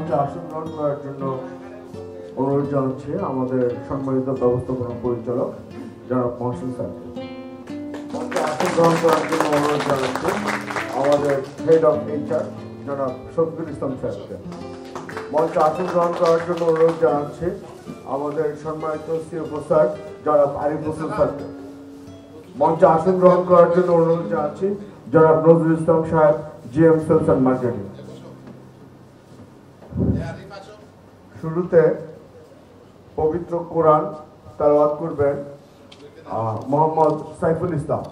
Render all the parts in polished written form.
মঞ্চে আসন গ্রহণ করার জন্য অনুরোধ জানাচ্ছি আমাদের সম্মানিত ব্যবস্থাপনা পরিচালক জনাব মহসিন স্যারকে। মঞ্চে আসন গ্রহণ করার জন্য অনুরোধ জানাচ্ছি আমাদের হেড অফ এইচআর জনাব শফিকুল ইসলাম স্যারকে। মঞ্চে আসন গ্রহণ করার জন্য অনুরোধ জানাচ্ছি আমাদের সম্মানিত সিএফও স্যার জনাব আরিফ হোসেন স্যারকে। মঞ্চে আসন গ্রহণ করার জন্য অনুরোধ জানাচ্ছি জনাব নজরুল ইসলাম সাহেব জিএম সেলস অ্যান্ড মার্কেটিং। শুরুতে পবিত্র কোরআন তেলাওয়াত করবেন মোহাম্মদ সাইফুল ইসলাম।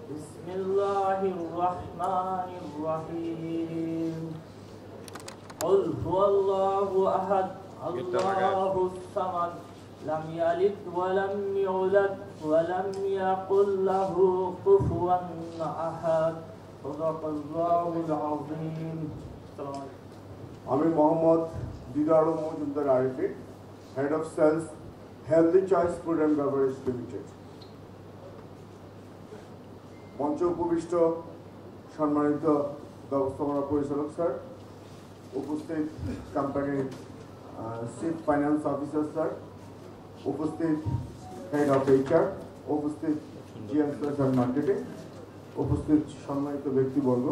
বিসমিল্লাহির রহমানির রহিম। কুল হুয়াল্লাহু আহাদ আল্লাহুস সামাদ লাম ইয়ালিদ ওয়া লাম ইউলাদ ওয়া লাম ইয়াকুল লাহু কুফুয়ান আহাদ। সাদাকাল্লাহুল আযীম। আমি Mohammad Didar Majumdar Arifi, head of sales, healthy choice food and beverage limited. মঞ্চে উপবিষ্ট সম্মানিত ব্যবস্থাপনা পরিচালক স্যার, উপস্থিত কোম্পানির চিফ ফাইন্যান্স অফিসার স্যার, উপস্থিত হেড অফ এইচআর, উপস্থিত জিএম সেলস অ্যান্ড মার্কেটিং, উপস্থিত সম্মানিত ব্যক্তিবর্গ,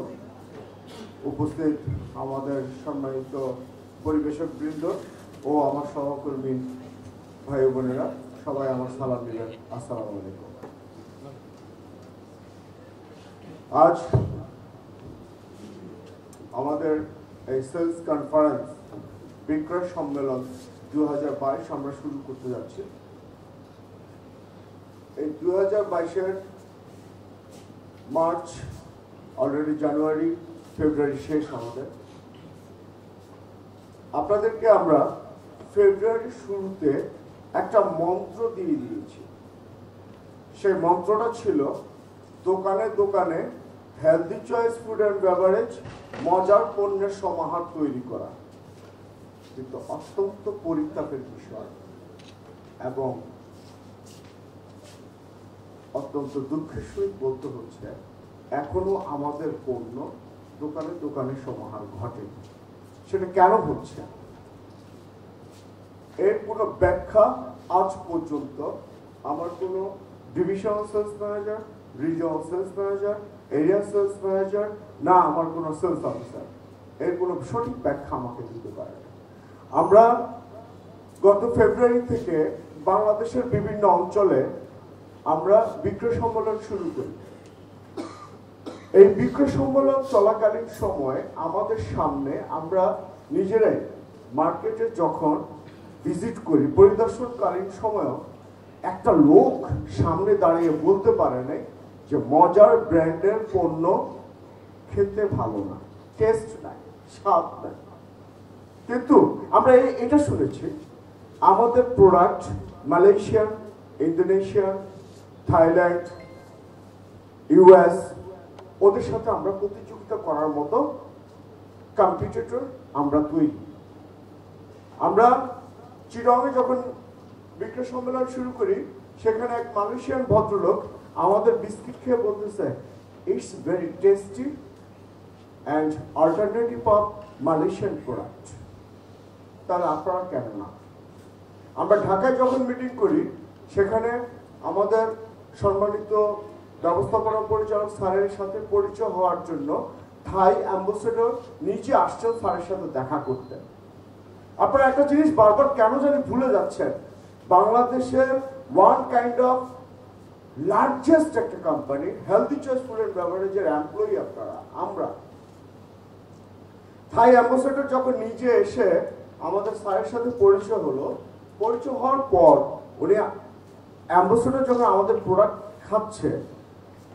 উপস্থিত আমাদের সম্মানিত পরিবেশক বৃন্দ ও আমার সহকর্মী ভাই বোনেরা, সবাই আমার সালাম দিলেন। আসসালামু আলাইকুম। আজ আমাদের এই সেলস কনফারেন্স বিক্রয় সম্মেলন 2022 আমরা শুরু করতে যাচ্ছি। এই 2022-এর মার্চ, অলরেডি জানুয়ারি, ফেব্রুয়ারি শেষ আমাদের। আপনাদেরকে আমরা ফেব্রুয়ারির শুরুতে একটা মন্ত্র দিয়ে দিয়েছি। সেই মন্ত্রটা ছিল দোকানে দোকানে healthy choice food and beverage মজার পণ্যের সমাহার তৈরি করা। কিন্তু অত্যন্ত পরিতাপের বিষয় এবং অত্যন্ত দুঃখের সহিত বলতে হচ্ছে এখনো আমাদের পণ্য দোকানে দোকানে সমাহার ঘটে। সেটা কেন হচ্ছে এর কোনো ব্যাখ্যা আজ পর্যন্ত আমার কোনো divisional sales manager, regional sales manager, area sales manager, না আমার কোনো সেলস অফিসার এর কোনো সঠিক ব্যাখ্যা আমাকে দিতে পারে না। আমরা গত ফেব্রুয়ারি থেকে বাংলাদেশের বিভিন্ন অঞ্চলে আমরা বিক্রয় সম্মেলন শুরু করি। এই বিক্রয় সম্মেলন চলাকালীন সময় আমাদের সামনে আমরা নিজেরাই মার্কেটে যখন ভিজিট করি, পরিদর্শনকালীন সময়ও একটা লোক সামনে দাঁড়িয়ে বলতে পারে নাই যে মজার ব্র্যান্ডের পণ্য খেতে ভালো না, টেস্ট নাই, স্বাদ নাই। কিন্তু আমরা এটা শুনেছি আমাদের product Malaysia, Indonesia, Thailand, US ওদের সাথে আমরা প্রতিযোগিতা করার মতো কম্পিটিটর আমরা তৈরি। আমরা চিটাগংয়ে যখন বিক্রয় সম্মেলন শুরু করি, সেখানে এক মালয়েশিয়ান ভদ্রলোক আমাদের বিস্কিট খেয়ে বলতেছে it's very tasty and alternative of Malaysian product. তাহলে আপনারা কেন না? আমরা ঢাকায় যখন মিটিং করি, সেখানে আমাদের সম্মানিত ব্যবস্থাপনা পরিচালক স্যারের সাথে পরিচয় হওয়ার জন্য থাই অ্যাম্বাসেডর নিচে আসছেন স্যারের সাথে দেখা করতে। আপনারা একটা জিনিস বারবার কেন জানি ভুলে যাচ্ছেন, বাংলাদেশের ওয়ান কাইন্ড অফ লার্জেস্ট একটা company healthy choice food and বেভারেজের এমপ্লয়ি আপনারা। আমরা থাই অ্যাম্বাসেডর যখন নিজে এসে আমাদের স্যারের সাথে পরিচয় হলো, পরিচয় হওয়ার পর উনি অ্যাম্বাসেডর যখন আমাদের প্রোডাক্ট খাচ্ছে,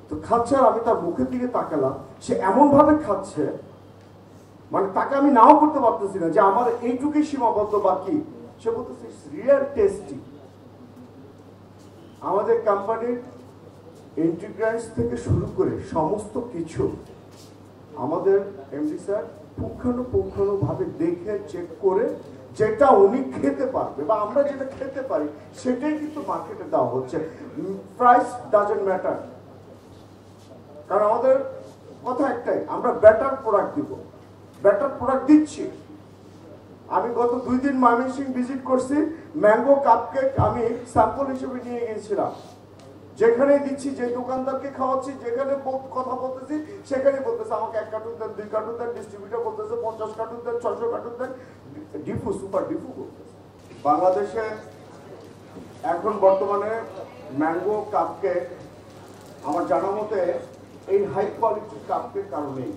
তো খাচ্ছে আর আমি তার মুখের দিকে তাকালাম, সে এমন ভাবে খাচ্ছে মানে তাকে আমি নাও করতে পারতেছি না যে আমার এইটুকুই সীমাবদ্ধ বাকি। সে বলতেছে রিয়েল টেস্টি। আমাদের কোম্পানির ইন্টিগ্রেন্টস থেকে শুরু করে সমস্ত কিছু আমাদের এমডি স্যার পুঙ্খানুপুঙ্খানুভাবে দেখে চেক করে যেটা উনি খেতে পারবে বা আমরা যেটা খেতে পারি সেটাই কিন্তু মার্কেটে দেওয়া হচ্ছে। প্রাইস ডাজন্ট ম্যাটার, কারণ আমাদের কথা একটাই, আমরা বেটার প্রোডাক্ট দিব, বেটার প্রোডাক্ট দিচ্ছি। আমি গত 2 দিন ময়মনসিংহ ভিজিট করছি, ম্যাঙ্গো কাপকেক আমি স্যাম্পল হিসেবে নিয়ে গিয়েছিলাম। যেখানে দিচ্ছি, যে দোকানদারকে খাওয়াচ্ছি, যেখানে কথা বলতেছি, সেখানে বলতেছে আমাকে 1 কার্টুন দেন, 2 কার্টুন দেন, ডিস্ট্রিবিউটর বলতেছে 50 কার্টুন দেন, 600 কার্টুন দেন, ডিফু সুপার ডিফু করতেছে। বাংলাদেশে এখন বর্তমানে ম্যাঙ্গো কাপকেক আমার জানা মতে এই হাই কোয়ালিটির কাপকেক কারণেই,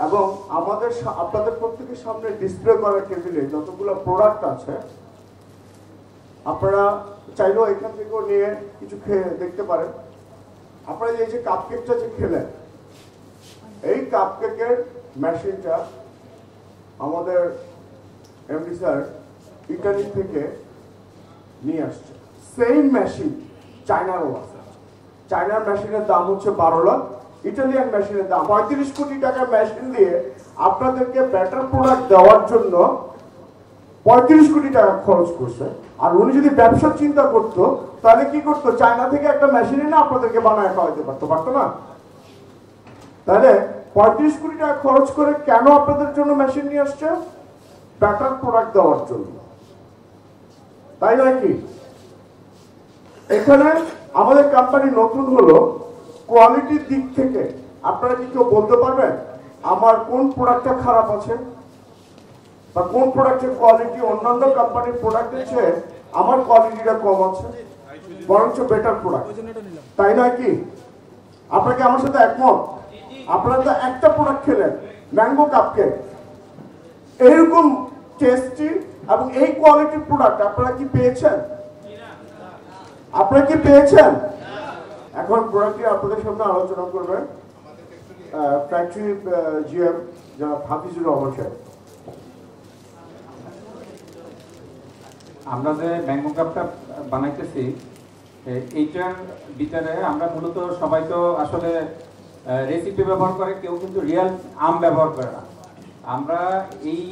এবং আমাদের আপনাদের প্রত্যেকের সামনে ডিসপ্লে করা টেবিলে যতগুলো প্রোডাক্ট আছে, আপনারা চাইলেও এখান থেকেও নিয়ে কিছু খেয়ে দেখতে পারেন। আপনারা এই যে কাপকেকটা যে খেলেন, এই কাপকেকের মেশিনটা আমাদের এমডি স্যার ইটালি থেকে নিয়ে আসছে। সেম মেশিন চায়নারও আছে। চায়নার মেশিনের দাম হচ্ছে 12 লাখ, ইটালিয়ান মেশিনের দাম 35 কোটি টাকার মেশিন দিয়ে আপনাদেরকে বেটার প্রোডাক্ট দেওয়ার জন্য 35 কোটি টাকা খরচ করছে। আর উনি যদি ব্যবসার চিন্তা করতো তাহলে কি করতো, চায়না থেকে একটা মেশিন এনে আপনাদেরকে বানায় খাওয়াইতে পারতো না? তাহলে 35 কোটি টাকা খরচ করে কেন আপনাদের জন্য মেশিন নিয়ে আসছে? বেটার প্রোডাক্ট দেওয়ার জন্য, তাই নয় কি? এখানে আমাদের কোম্পানি নতুন হলো, কোয়ালিটির দিক থেকে আপনারা কি কেউ বলতে পারবেন আমার কোন প্রোডাক্টটা খারাপ আছে, বা কোন প্রোডাক্টের কোয়ালিটি অন্যান্য কোম্পানির প্রোডাক্টের চেয়ে আমার কোয়ালিটিটা কম আছে, বরঞ্চ বেটার প্রোডাক্ট, তাই নয় কি? আপনাকে আমার সাথে একমত? আপনারা তো একটা প্রোডাক্ট খেলেন, ম্যাঙ্গো কাপকেক, এরকম টেস্টি এবং এই কোয়ালিটির প্রোডাক্ট আপনারা কি পেয়েছেন? আপনারা কি পেয়েছেন? এখন প্রোডাক্টটি আপনাদের সামনে আলোচনা করবেন ফ্যাক্টরি জিএম যারা হাফিজুর রহমান সাহেব। আমরা যে ম্যাঙ্গো কাপটা বানাইতেছি, এইটার ভিতরে আমরা মূলত সবাই তো আসলে রেসিপি ব্যবহার করে, কেউ কিন্তু রিয়েল আম ব্যবহার করে না। আমরা এই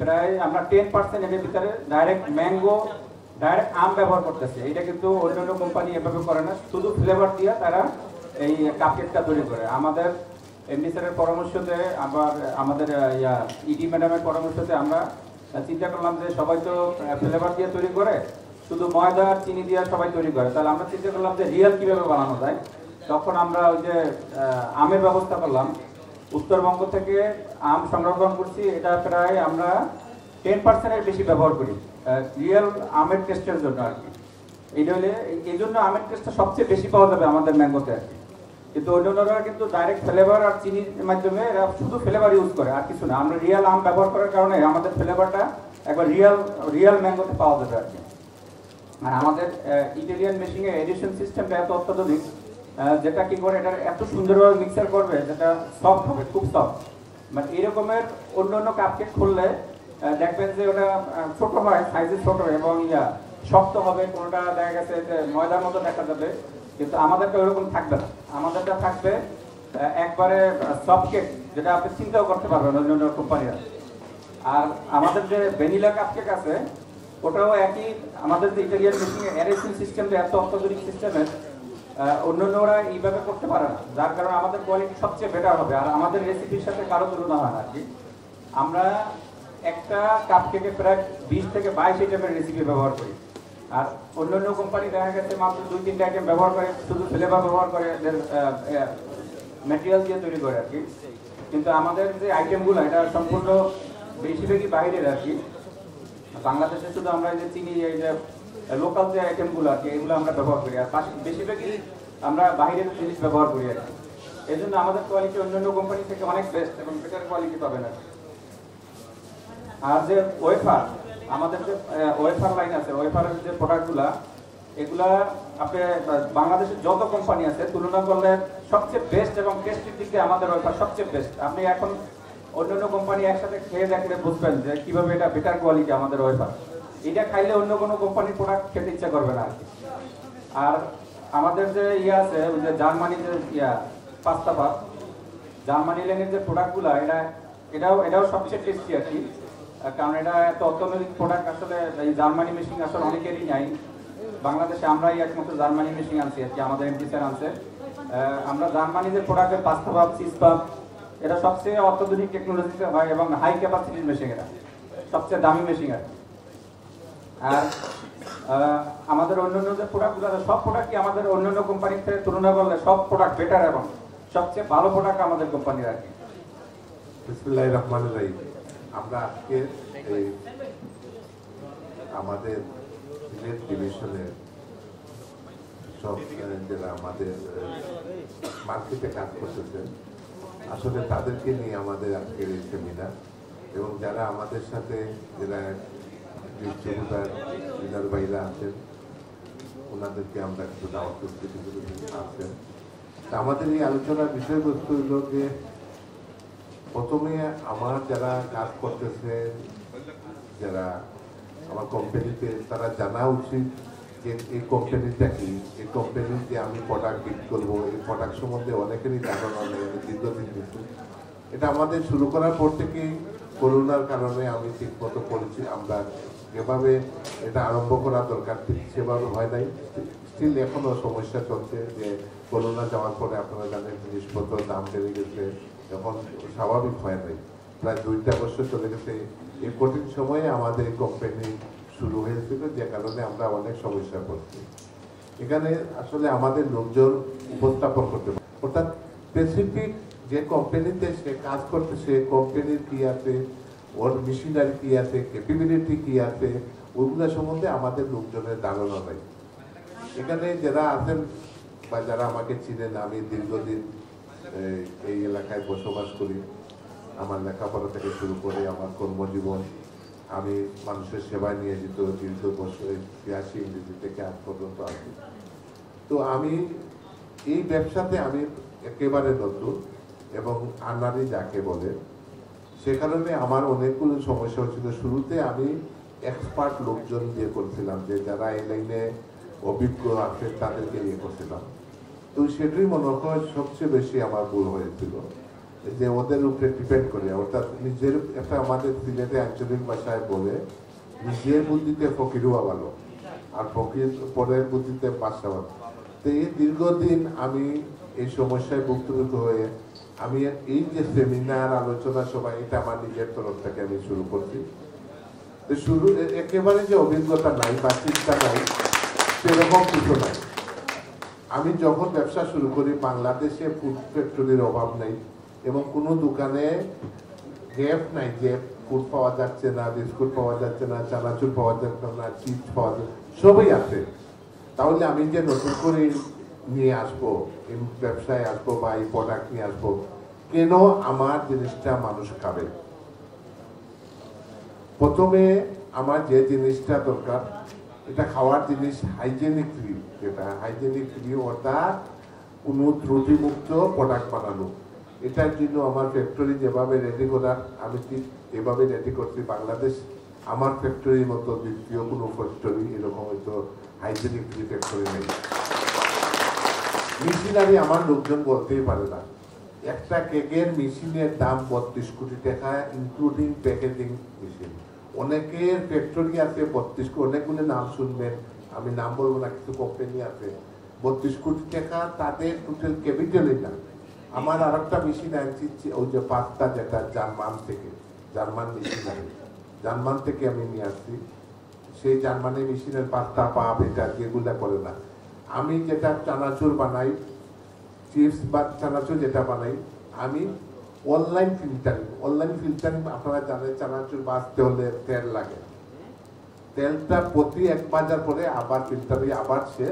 প্রায় আমরা 10% এর ভিতরে ডাইরেক্ট ম্যাঙ্গো, ডাইরেক্ট আম ব্যবহার করতেছে। এটা কিন্তু অন্যান্য কোম্পানি এভাবে করে না, শুধু ফ্লেভার দিয়ে তারা এই কাপকেকটা তৈরি করে। আমাদের এমডি স্যারের পরামর্শতে, আবার আমাদের ইডি ম্যাডামের পরামর্শতে আমরা চিন্তা করলাম যে সবাই তো ফ্লেভার দিয়ে তৈরি করে, শুধু ময়দা চিনি দিয়ে সবাই তৈরি করে, তাহলে আমরা চিন্তা করলাম যে রিয়েল কিভাবে বানানো যায়। তখন আমরা ওই যে আমের ব্যবস্থা করলাম, উত্তরবঙ্গ থেকে আম সংরক্ষণ করছি। এটা প্রায় আমরা 10% বেশি ব্যবহার করি রিয়েল আমের টেস্টের জন্য আর কি। এইটা হলে এই জন্য আমের টেস্টটা সবচেয়ে বেশি পাওয়া যাবে আমাদের ম্যাঙ্গোতে আর কি। কিন্তু অন্যরা কিন্তু ডাইরেক্ট ফ্লেভার আর চিনির মাধ্যমে এরা শুধু ফ্লেভার ইউজ করে, আর কিছু না। আমরা রিয়েল আম ব্যবহার করার কারণে আমাদের ফ্লেভারটা একবার রিয়েল ম্যাঙ্গোতে পাওয়া যাবে আর কি। আর আমাদের ইটালিয়ান মেশিনে এডিশন সিস্টেমটা এত অত্যাধুনিক, যেটা কি করে এটা এত সুন্দরভাবে মিক্সার করবে, যেটা সফট হবে, খুব সফট। মানে এরকমের অন্য কাপকেক খুললে দেখবেন যে ওটা ছোট হয়, সাইজে ছোট এবং শক্ত হবে, কোনোটা দেখা গেছে যে ময়দার মতো দেখা যাবে। কিন্তু আমাদেরটা ওইরকম থাকবে না, আমাদেরটা থাকবে একবারে সফট কেক, যেটা আপনি চিন্তাও করতে পারবেন অন্য কোম্পানিরা। আর আমাদের যে ভ্যানিলা কাপকেক আছে, ওটাও একই। আমাদের যে ইটালিয়ান মেশিনে এরেশন সিস্টেম, যে এত অত্যাধুনিক সিস্টেমের, অন্যরা এইভাবে করতে পারে না, যার কারণে আমাদের কোয়ালিটি সবচেয়ে বেটার হবে। আর আমাদের রেসিপির সাথে কারো তুলনা হয় না আর কি। আমরা একটা কাপকেকে প্রায় 20 থেকে 22 আইটেমের রেসিপি ব্যবহার করি। আর অন্যান্য কোম্পানি দেখা গেছে মাত্র 2-3টা আইটেম ব্যবহার করে, শুধু ফ্লেভার ব্যবহার করে, ম্যাটেরিয়াল দিয়ে তৈরি করে আর কি। কিন্তু আমাদের যে আইটেমগুলো, এটা সম্পূর্ণ বেশিরভাগই বাইরের আর কি। বাংলাদেশে শুধু আমরা যে চিনি, এই যে লোকাল যে আইটেমগুলো আর কি, এগুলো আমরা ব্যবহার করি। আর বেশিরভাগই আমরা বাইরের জিনিস ব্যবহার করি আর কি। এই জন্য আমাদের কোয়ালিটি অন্যান্য কোম্পানি থেকে অনেক বেস্ট এবং বেটার কোয়ালিটি পাবেন আর কি। আর যে ওয়েফার, আমাদের যে ওয়েফার লাইন আছে, ওয়েফারের যে প্রোডাক্টগুলা, এগুলা আপনি বাংলাদেশের যত কোম্পানি আছে তুলনা করলে সবচেয়ে বেস্ট এবং টেস্টির দিক দিয়ে আমাদের ওয়েফার সবচেয়ে বেস্ট। আপনি এখন অন্যান্য কোম্পানি একসাথে খেয়ে দেখলে বুঝবেন যে কিভাবে এটা বেটার কোয়ালিটি আমাদের ওয়েফার। এটা খাইলে অন্য কোনো কোম্পানির প্রোডাক্ট খেতে ইচ্ছা করবে না আর কি। আর আমাদের যে আছে, ওই যে জার্মানির যে পাস্তা পাপ, জার্মানি লাইনের যে প্রোডাক্টগুলো, এটাও সবচেয়ে টেস্টি আর কি। কারণ এটা এত অত্যাধুনিক প্রোডাক্ট, আসলে এই জার্মানি মেশিন আসলে অনেকেরই নাই। বাংলাদেশে আমরাই একমাত্র জার্মানি মেশিন আনছি আর কি, আমাদের এমডি স্যার আনছে। আমরা জার্মানিদের প্রোডাক্টের পাস্তা পাম্প, চিজ পাম্প, এটা সবচেয়ে অত্যাধুনিক টেকনোলজিতে হয় এবং হাই ক্যাপাসিটির মেশিন, এটা সবচেয়ে দামি মেশিন আর আমাদের অন্যান্য যে প্রোডাক্টগুলো সব প্রোডাক্টই আমাদের অন্যান্য কোম্পানির থেকে তুলনা করলে সব প্রোডাক্ট বেটার এবং সবচেয়ে ভালো প্রোডাক্ট আমাদের কোম্পানির আর কি। বিসমিল্লাহির রহমানির রহিম। আমরা আজকে এই আমাদের সিলেট ডিভিশনের সব যারা আমাদের মার্কেটে কাজ করতেছেন আসলে তাদেরকে নিয়ে আমাদের আজকের এই সেমিনার, এবং যারা আমাদের সাথে যারা ডিস্ট্রিবিউটার ডিলার ভাইরা আছেন ওনাদেরকে আমরা একটু দাওয়াত করতে আছেন। আমাদের এই আলোচনার বিষয়বস্তু হল যে প্রথমে আমার যারা কাজ করতেছে, যারা আমার কোম্পানিতে, তারা জানা উচিত যে এই কোম্পানিটা কি, এই কোম্পানির যে আমি প্রোডাক্ট বিক্রি করবো, এই প্রোডাক্ট সম্বন্ধে অনেকেরই ধারণা নেই। আমি দীর্ঘদিন দিচ্ছি, এটা আমাদের শুরু করার পর থেকেই করোনার কারণে আমি ঠিক মতো করেছি। আমরা যেভাবে এটা আরম্ভ করা দরকার ঠিক সেভাবে হয় নাই। স্টিল এখনো সমস্যা চলছে যে করোনা যাওয়ার পরে আপনারা জানেন জিনিসপত্র দাম বেড়ে গেছে, এখন স্বাভাবিক হয় নাই। প্রায় 2টা বছর চলে গেছে। এই কঠিন সময়ে আমাদের কোম্পানি শুরু হয়েছিল, যে কারণে আমরা অনেক সমস্যা পড়ছি। এখানে আসলে আমাদের লোকজন উপস্থাপন করতে পারে, অর্থাৎ স্পেসিফিক যে কোম্পানিতে সে কাজ করতেছে, কোম্পানির কি আছে, ওর মেশিনারি কি আছে, ক্যাপাবিলিটি কি আছে, ওইগুলো সম্বন্ধে আমাদের লোকজনের ধারণা নাই। এখানে যারা আছেন বা যারা আমাকে চিনেন, আমি দীর্ঘদিন এই এলাকায় বসবাস করি। আমার লেখাপড়া থেকে শুরু করে আমার কর্মজীবন, আমি মানুষের সেবায় নিয়োজিত দীর্ঘ বছর ৮৬ ইংরেজি থেকে আজ পর্যন্ত আছি। তো আমি এই ব্যবসাতে আমি একেবারে নতুন, এবং আনারি যাকে বলে, সে কারণে আমার অনেকগুলো সমস্যা হচ্ছিল। শুরুতে আমি এক্সপার্ট লোকজন দিয়ে করছিলাম, যে যারা এই লাইনে অভিজ্ঞ আছে তাদেরকে নিয়ে করছিলাম। তো সেটাই মনে হয় সবচেয়ে বেশি আমার ভুল হয়েছিল, যে ওদের উপরে ডিপেন্ড করে, অর্থাৎ নিজের একটা আমাদের সিলেটে আঞ্চলিক ভাষায় বলে নিজের বুদ্ধিতে ফকির হওয়া ভালো, আর ফকির পরের বুদ্ধিতে বাদশা ভালো। তো এই দীর্ঘদিন আমি এই সমস্যায় ভুক্তভোগী হয়ে আমি এই যে সেমিনার আলোচনা সভা, এটা আমার নিজের তরফ থেকে আমি শুরু করছি। তো শুরু একেবারে যে অভিজ্ঞতা নাই বা চিন্তা নাই সেরকম কিছু নাই। আমি যখন ব্যবসা শুরু করি, বাংলাদেশে ফুড ফ্যাক্টরির অভাব নেই, এবং কোনো দোকানে গ্যাপ নাই যে ফুড পাওয়া যাচ্ছে না, বিস্কুট পাওয়া যাচ্ছে না, চানাচুর পাওয়া যাচ্ছে না, চিপস পাওয়া যাচ্ছে, সবই আছে। তাহলে আমি যে নতুন করে নিয়ে আসবো, এই ব্যবসায় আসবো বা এই প্রোডাক্ট নিয়ে আসবো, কেন আমার জিনিসটা মানুষ খাবে? প্রথমে আমার যে জিনিসটা দরকার, এটা খাওয়ার জিনিস হাইজেনিক ফ্রি, যেটা হাইজেনিক ফ্রি অর্থাৎ কোনো ত্রুটিমুক্ত প্রোডাক্ট বানানো। এটার জন্য আমার ফ্যাক্টরি যেভাবে রেডি করার, আমি ঠিক এভাবে রেডি করছি। বাংলাদেশ আমার ফ্যাক্টরির মতো দ্বিতীয় কোনো ফ্যাক্টরি এরকম হয়তো হাইজেনিক ফ্রি ফ্যাক্টরি নেই। মেশিনারি আমার লোকজন বলতেই পারে না। একটা কেকের মেশিনের দাম 32 কোটি টাকা, ইনক্লুডিং প্যাকেজিং মেশিন। অনেকের ফ্যাক্টরি আছে 32 কোটি, অনেকগুলো নাম শুনবেন, আমি নাম বলবো না, কিছু কোম্পানি আছে 32 কোটি টাকা তাদের টোটাল ক্যাপিটালই না। আমার আর একটা মেশিন আনছি, ওই যে পাস্তা, যেটা জার্মান থেকে, জার্মান মেশিনারি, জার্মান থেকে আমি নিয়ে আসছি। সেই জার্মানি মেশিনের পাস্তা, পাপ, এটা যেগুলা করে না। আমি যেটা চানাচুর বানাই, চিপস বা চানাচুর যেটা বানাই, আমি অনলাইন ফিল্টারিং, আপনারা জানেন চানাচুর বাঁচতে হলে তেল লাগে। তেলটা প্রতি 1 বাজার পরে আবার ফিল্টারে আবার সে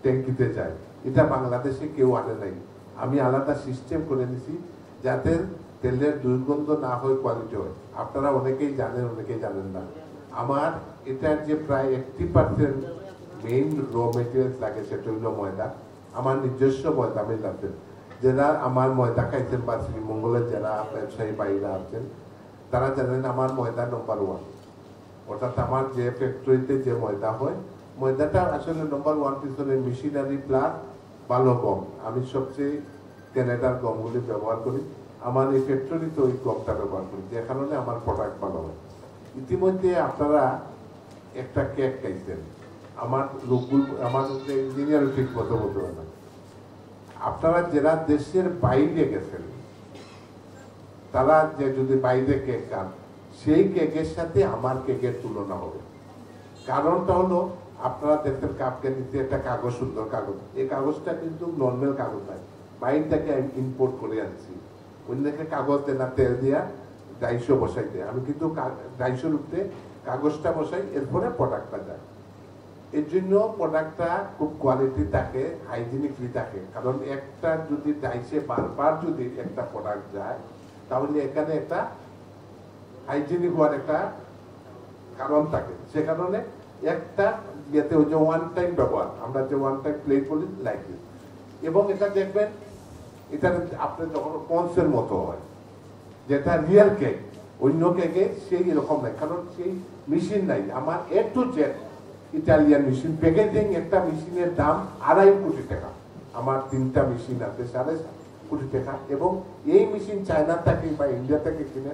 ট্যাঙ্কিতে যায়। এটা বাংলাদেশে কেউ আনে নাই। আমি আলাদা সিস্টেম করে নিছি যাতে তেলের দুর্গন্ধ না হয়, কোয়ালিটি হয়। আপনারা অনেকেই জানেন, অনেকেই জানেন না। আমার এটার যে প্রায় 80% মেইন র মেটেরিয়ালস লাগে, সেটা হলো ময়দা। আমার নিজস্ব ময়দা মিল আছে। যারা আমার ময়দা খাইছেন বা শ্রীমঙ্গলের যারা ব্যবসায়ী বাইরা আছেন, তারা জানেন আমার ময়দা নম্বর 1। অর্থাৎ আমার যে ফ্যাক্টরিতে যে ময়দা হয়, ময়দাটা আসলে নম্বর 1 পিছনে মেশিনারি প্লাস ভালো গম। আমি সবচেয়ে ক্যানাডার গমগুলি ব্যবহার করি। আমার এই ফ্যাক্টরিতে ওই গমটা ব্যবহার করি, যে কারণে আমার প্রোডাক্ট ভালো হয়। ইতিমধ্যে আপনারা একটা কেক খাইছেন, আমার লোকগুলো, আমার ইঞ্জিনিয়ার ঠিক মতো বলতে পারে না। আপনারা যারা দেশের বাইরে গেছেন তারা যে যদি বাইরে কেক খান সেই কেকের সাথে আমার কেকের তুলনা হবে। কারণটা হলো আপনারা দেখতেন কাপকে নিতে একটা কাগজ, সুন্দর কাগজ, এই কাগজটা কিন্তু নর্মাল কাগজ নয়, বাইরে থেকে আমি ইম্পোর্ট করে আনছি। অন্যকে কাগজ দেন না, তেল দিয়া 250 বসাই দেয়, আমি কিন্তু 250 উঠতে কাগজটা বসাই, এরপরে প্রোডাক্টটা যায়। এর জন্য প্রোডাক্টটা খুব কোয়ালিটি থাকে, হাইজিনিকলি থাকে। কারণ একটা যদি ডাইসে বারবার যদি একটা প্রোডাক্ট যায় তাহলে এখানে একটা হাইজিনিক হওয়ার একটা কারণ থাকে। সে কারণে একটা ইয়েতে ওই যে ওয়ান টাইম ব্যবহার, আমরা যে ওয়ান টাইম প্লে করি লাইক দিস, এবং এটা দেখবেন এটা আপনার যখন পন্সের মতো হয়, যেটা রিয়েল কেক, অন্য কেকে সেই এরকম নাই, কারণ সেই মেশিন নাই। আমার A to Z Italian machine, packaging একটা মেশিনের দাম 2.5 কোটি টাকা। আমার 3টা মেশিন আছে, 7.5 কোটি টাকা, এবং এই মেশিন চায়না থেকে বা ইন্ডিয়া থেকে কিনে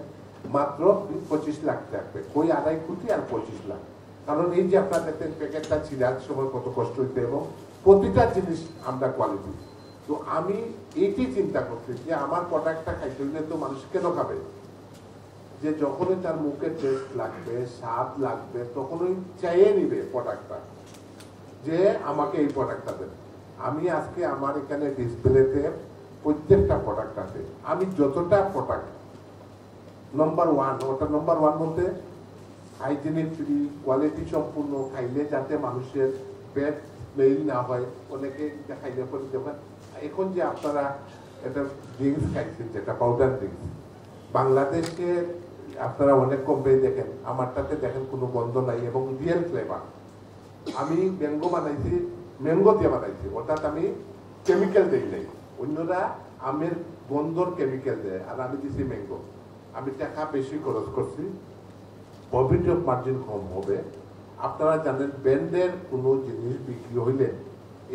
মাত্র 25 লাখ থাকবে, ওই 2.5 কোটি আর 25 লাখ। কারণ এই যে আপনার দেখতেন প্যাকেটটা ছিলার সময় কত কষ্ট হইতে, এবং প্রতিটা জিনিস আমরা কোয়ালিটি। তো আমি এইটি চিন্তা করছি যে আমার প্রোডাক্টটা খাইতে হইলে তো মানুষ কেন খাবে, যে যখনই তার মুখে টেস্ট লাগবে, স্বাদ লাগবে, তখনই চাইয়ে নিবে প্রোডাক্টটা, যে আমাকে এই প্রোডাক্টটা দেন। আমি আজকে আমার এখানে ডিসপ্লেতে প্রত্যেকটা প্রোডাক্ট আছে, আমি যতটা প্রোডাক্ট নম্বর 1, ওটা নম্বর 1 বলতে হাইজিনিক ফ্রি, কোয়ালিটি সম্পূর্ণ, খাইলে যাতে মানুষের পেট মেইল না হয়। অনেকে খাইলে পরে যখন এখন যে আপনারা একটা ড্রিঙ্কস খাইছেন, যেটা পাউডার ড্রিঙ্কস, বাংলাদেশে আপনারা অনেক কোম্পানি দেখেন, আমারটাতে দেখেন কোনো গন্ধ নাই এবং রিয়েল ফ্লেভার। আমি ম্যাঙ্গো বানাইছি, ম্যাঙ্গো দিয়ে বানাইছি, অর্থাৎ আমি কেমিক্যাল দেই নাই। অন্যরা আমের গন্ধর কেমিক্যাল দেয়, আর আমি দিছি ম্যাঙ্গো। আমি টাকা বেশি খরচ করছি, প্রফিট অফ মার্জিন কম হবে। আপনারা জানেন ব্র্যান্ডের কোনো জিনিস বিক্রি হইলে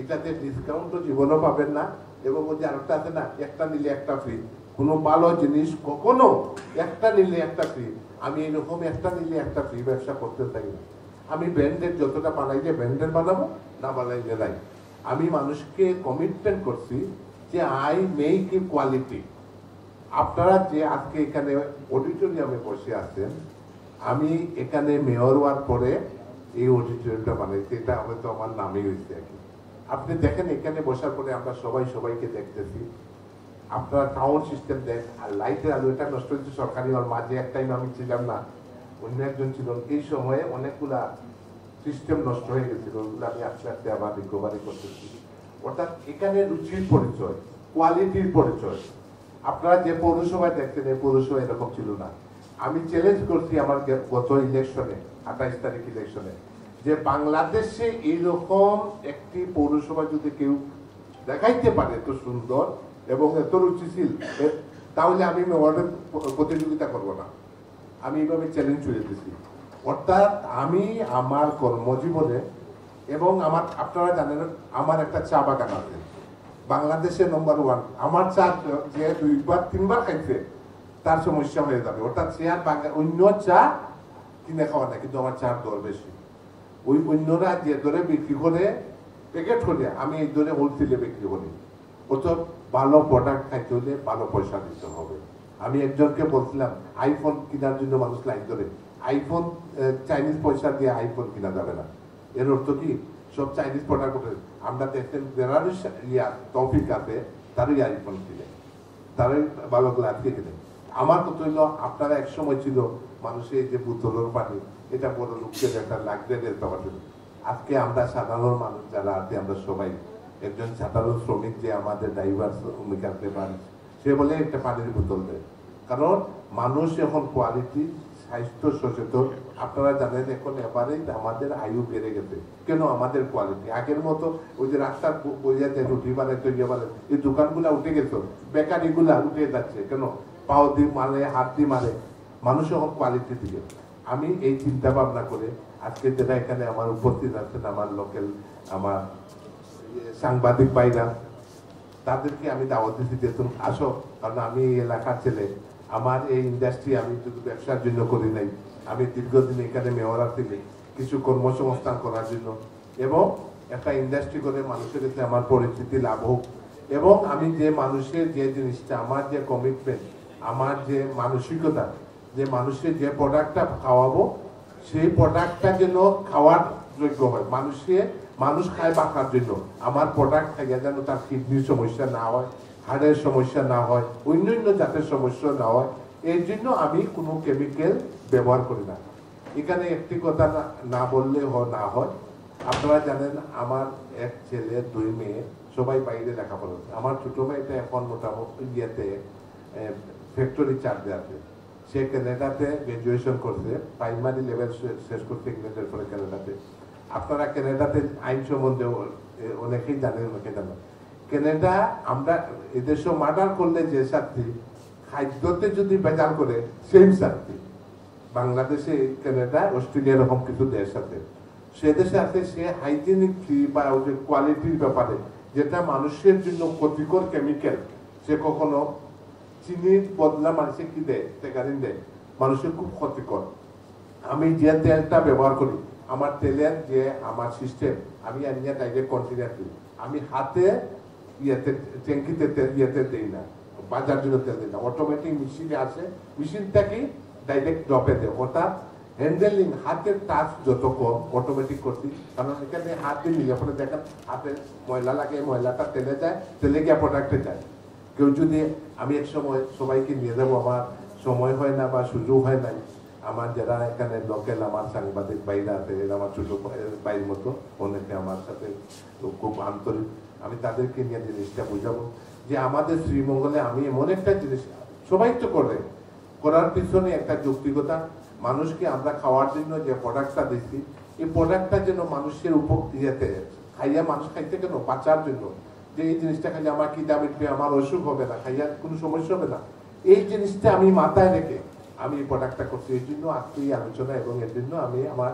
এটাতে ডিসকাউন্টও জীবনও পাবেন না, এবং ওই যে আরেকটা আছে না, একটা নিলে একটা ফ্রি, কোনো ভালো জিনিস কখনো একটা নিলে একটা ফ্রি। আমি এরকম একটা নিলে একটা ফ্রি ব্যবসা করতে চাই না। আমি ব্র্যান্ডের যতটা বানাইলে ব্র্যান্ডের বানাবো, না বানাইলে নাই। আমি মানুষকে কমিটমেন্ট করছি যে আই মেক ইউ কোয়ালিটি। আপনারা যে আজকে এখানে অডিটোরিয়ামে বসে আছেন, আমি এখানে মেয়র হওয়ার পরে এই অডিটোরিয়ামটা বানাইছি, এটা হয়তো আমার নামই হয়েছে আর কি। আপনি দেখেন এখানে বসার পরে আমরা সবাই সবাইকে দেখতেছি। আপনারা টাউন সিস্টেম দেন, আর লাইটের আলো এটা নষ্ট হয়েছে সরকারি, আর মাঝে এক টাইম আমি ছিলাম না, অন্য একজন ছিল, এই সময়ে অনেকগুলা সিস্টেম নষ্ট হয়ে গেছিল, ওগুলো আমি আস্তে আস্তে আবার রিকভারি করতেছি। অর্থাৎ এখানে রুচির পরিচয়, কোয়ালিটির পরিচয়। আপনারা যে পৌরসভায় দেখছেন, এই পৌরসভা এরকম ছিল না। আমি চ্যালেঞ্জ করছি আমার গত ইলেকশনে, 28 তারিখ ইলেকশনে, যে বাংলাদেশে এইরকম একটি পৌরসভা যদি কেউ দেখাইতে পারে এত সুন্দর এবং এত রুচিশীল, তাহলে আমি মেয়রের প্রতিযোগিতা করব না। আমি এইভাবে চ্যালেঞ্জ ছুড়ে দিচ্ছি। অর্থাৎ আমি আমার কর্মজীবনে, এবং আমার আপনারা জানেন আমার একটা চা বাগান আছে বাংলাদেশের নম্বর 1। আমার চা যে 2-3বার খাইছে তার সমস্যা হয়ে যাবে। অর্থাৎ সে আর অন্য চা কিনে খাওয়া না, কিন্তু আমার চার দর বেশি। ওই অন্যরা যে দরে বিক্রি করে প্যাকেট করে, আমি এই দরে হোলসেলে বিক্রি করি। অর্থাৎ ভালো প্রোডাক্ট খাইতে হলে ভালো পয়সা দিতে হবে। আমি একজনকে বলছিলাম আইফোন কেনার জন্য মানুষ লাইন ধরে, আইফোন চাইনিজ পয়সা দিয়ে আইফোন কিনা যাবে না। এর অর্থ কি সব চাইনিজ প্রোডাক্ট করে? আমরা দেখতেন যারারই টপিক আছে তারই আইফোন কিনে, তারাই ভালো গ্লাস কিনে। আমার কথা হইল, আপনারা এক সময় ছিল মানুষের এই যে বোতলের পানি, এটা বড় লোককে একটা লাগবে দেওয়ার জন্য। আজকে আমরা সাধারণ মানুষ যারা আছি, আমরা সবাই একজন সাধারণ শ্রমিক যে আমাদের ড্রাইভার ভূমিকাতে পারে, সে বলে একটা পানির বোতল দেয়। কারণ মানুষ এখন কোয়ালিটি, স্বাস্থ্য সচেতন। আপনারা জানেন এখন এবারেই আমাদের আয়ু বেড়ে গেছে। কেন? আমাদের কোয়ালিটি আগের মতো ওই যে রাস্তার বইয়াতে রুটি বানাইতে ইয়ে বানাই, এই দোকানগুলা উঠে গেছে, বেকারিগুলা উঠে যাচ্ছে। কেন? পাও দিয়ে মারে, হাত দিয়ে মারে। মানুষ এখন কোয়ালিটি দিকে। আমি এই চিন্তা ভাবনা করে আজকে যেটা এখানে আমার উপস্থিত আছেন, আমার লোকাল আমার সাংবাদিক ভাইরা, তাদেরকে আমি দাওয়াত দিচ্ছি যে তুমি আসো। কারণ আমি এই এলাকার ছেলে, আমার এই ইন্ডাস্ট্রি আমি শুধু ব্যবসার জন্য করি নাই, আমি দীর্ঘদিন এখানে মেয়র আছি কিছু কর্মসংস্থান করার জন্য, এবং একটা ইন্ডাস্ট্রি করে মানুষের কাছে আমার পরিচিতি লাভ হোক, এবং আমি যে মানুষের যে জিনিসটা, আমার যে কমিটমেন্ট, আমার যে মানসিকতা, যে মানুষের যে প্রোডাক্টটা খাওয়াবো সেই প্রোডাক্টটা যেন খাওয়ার যোগ্য হয়, মানুষ খায় বাঁচার জন্য। আমার প্রোডাক্ট খাইয়া যেন তার কিডনির সমস্যা না হয়, হাড়ের সমস্যা না হয়, অন্যান্য জাতের সমস্যা না হয়, এর জন্য আমি কোনো কেমিক্যাল ব্যবহার করি না। এখানে একটি কথা না বললে না হয়, আপনারা জানেন আমার এক ছেলে 2 মেয়ে সবাই বাইরে লেখাপড়া করছে। আমার ছোট ভাইটা এখন মোটামুটি ইয়েতে ফ্যাক্টরি চার্জে আছে। সে কানাডাতে গ্রাজুয়েশন করছে, প্রাইমারি লেভেল শেষ করতে ইংল্যান্ডের পরে কানাডাতে। আপনারা কানাডাতে আইন সম্বন্ধে অনেকেই জানেন, অনেকে জানেন। কানাডা আমরা এদেশে মার্ডার করলে যে শাস্তি, খাদ্যতে যদি ভেজাল করে সেম শাস্তি। বাংলাদেশে, কানাডা, অস্ট্রেলিয়া এরকম কিছু দেশ আছে, সে দেশে আছে সে হাইজেনিক বা কোয়ালিটির ব্যাপারে যেটা মানুষের জন্য ক্ষতিকর কেমিক্যাল, সে কখনো চিনির বদলা মানুষে কি দেয়, তেকারিন দেয়, মানুষের খুব ক্ষতিকর। আমি যে তেলটা ব্যবহার করি, আমার তেলের যে আমার সিস্টেম, আমি ডাইরেক্ট কন্টিনিউয়াস দিই। আমি হাতে ইয়েতে ট্যাঙ্কিতে ইয়েতে দিই না, বাজার জন্য তেল দিই না, অটোমেটিক মেশিনে আসে, মেশিন থেকে ডাইরেক্ট ড্রপে দেয়। অর্থাৎ হ্যান্ডেলিং, হাতের টাচ যত কম অটোমেটিক করছি, কারণ এখানে হাত দিয়ে নিলে পরে দেখেন হাতে ময়লা লাগে, ময়লাটা তেলে যায়, তেলে গিয়ে প্রোডাক্টে যায়। কেউ যদি, আমি এক সময় সবাইকে নিয়ে যাবো, আমার সময় হয় না বা সুযোগ হয় নাই, আমার যারা এখানে লোকাল আমার সাংবাদিক বাইরে আছে, এরা আমার ছোট ভাইয়ের মতো, অনেকে আমার সাথে খুব আন্তরিক, আমি তাদেরকে নিয়ে জিনিসটা বুঝাবো যে আমাদের শ্রীমঙ্গলে আমি এমন একটা জিনিস, সবাই তো করে, করার পিছনে একটা যৌক্তিকতা, মানুষকে আমরা খাওয়ার জন্য যে প্রোডাক্টটা দিচ্ছি, এই প্রোডাক্টটা যেন মানুষের ইয়েতে খাইয়া, মানুষ খাইতে কেন, বাঁচার জন্য, যে এই জিনিসটা খাইলে আমার খিদা মিটবে, আমার অসুখ হবে না, খাইয়া কোনো সমস্যা হবে না, এই জিনিসটা আমি মাথায় রেখে আমি এই প্রোডাক্টটা করছি। এই জন্য আজকে এই আলোচনা, এবং এর জন্য আমি আমার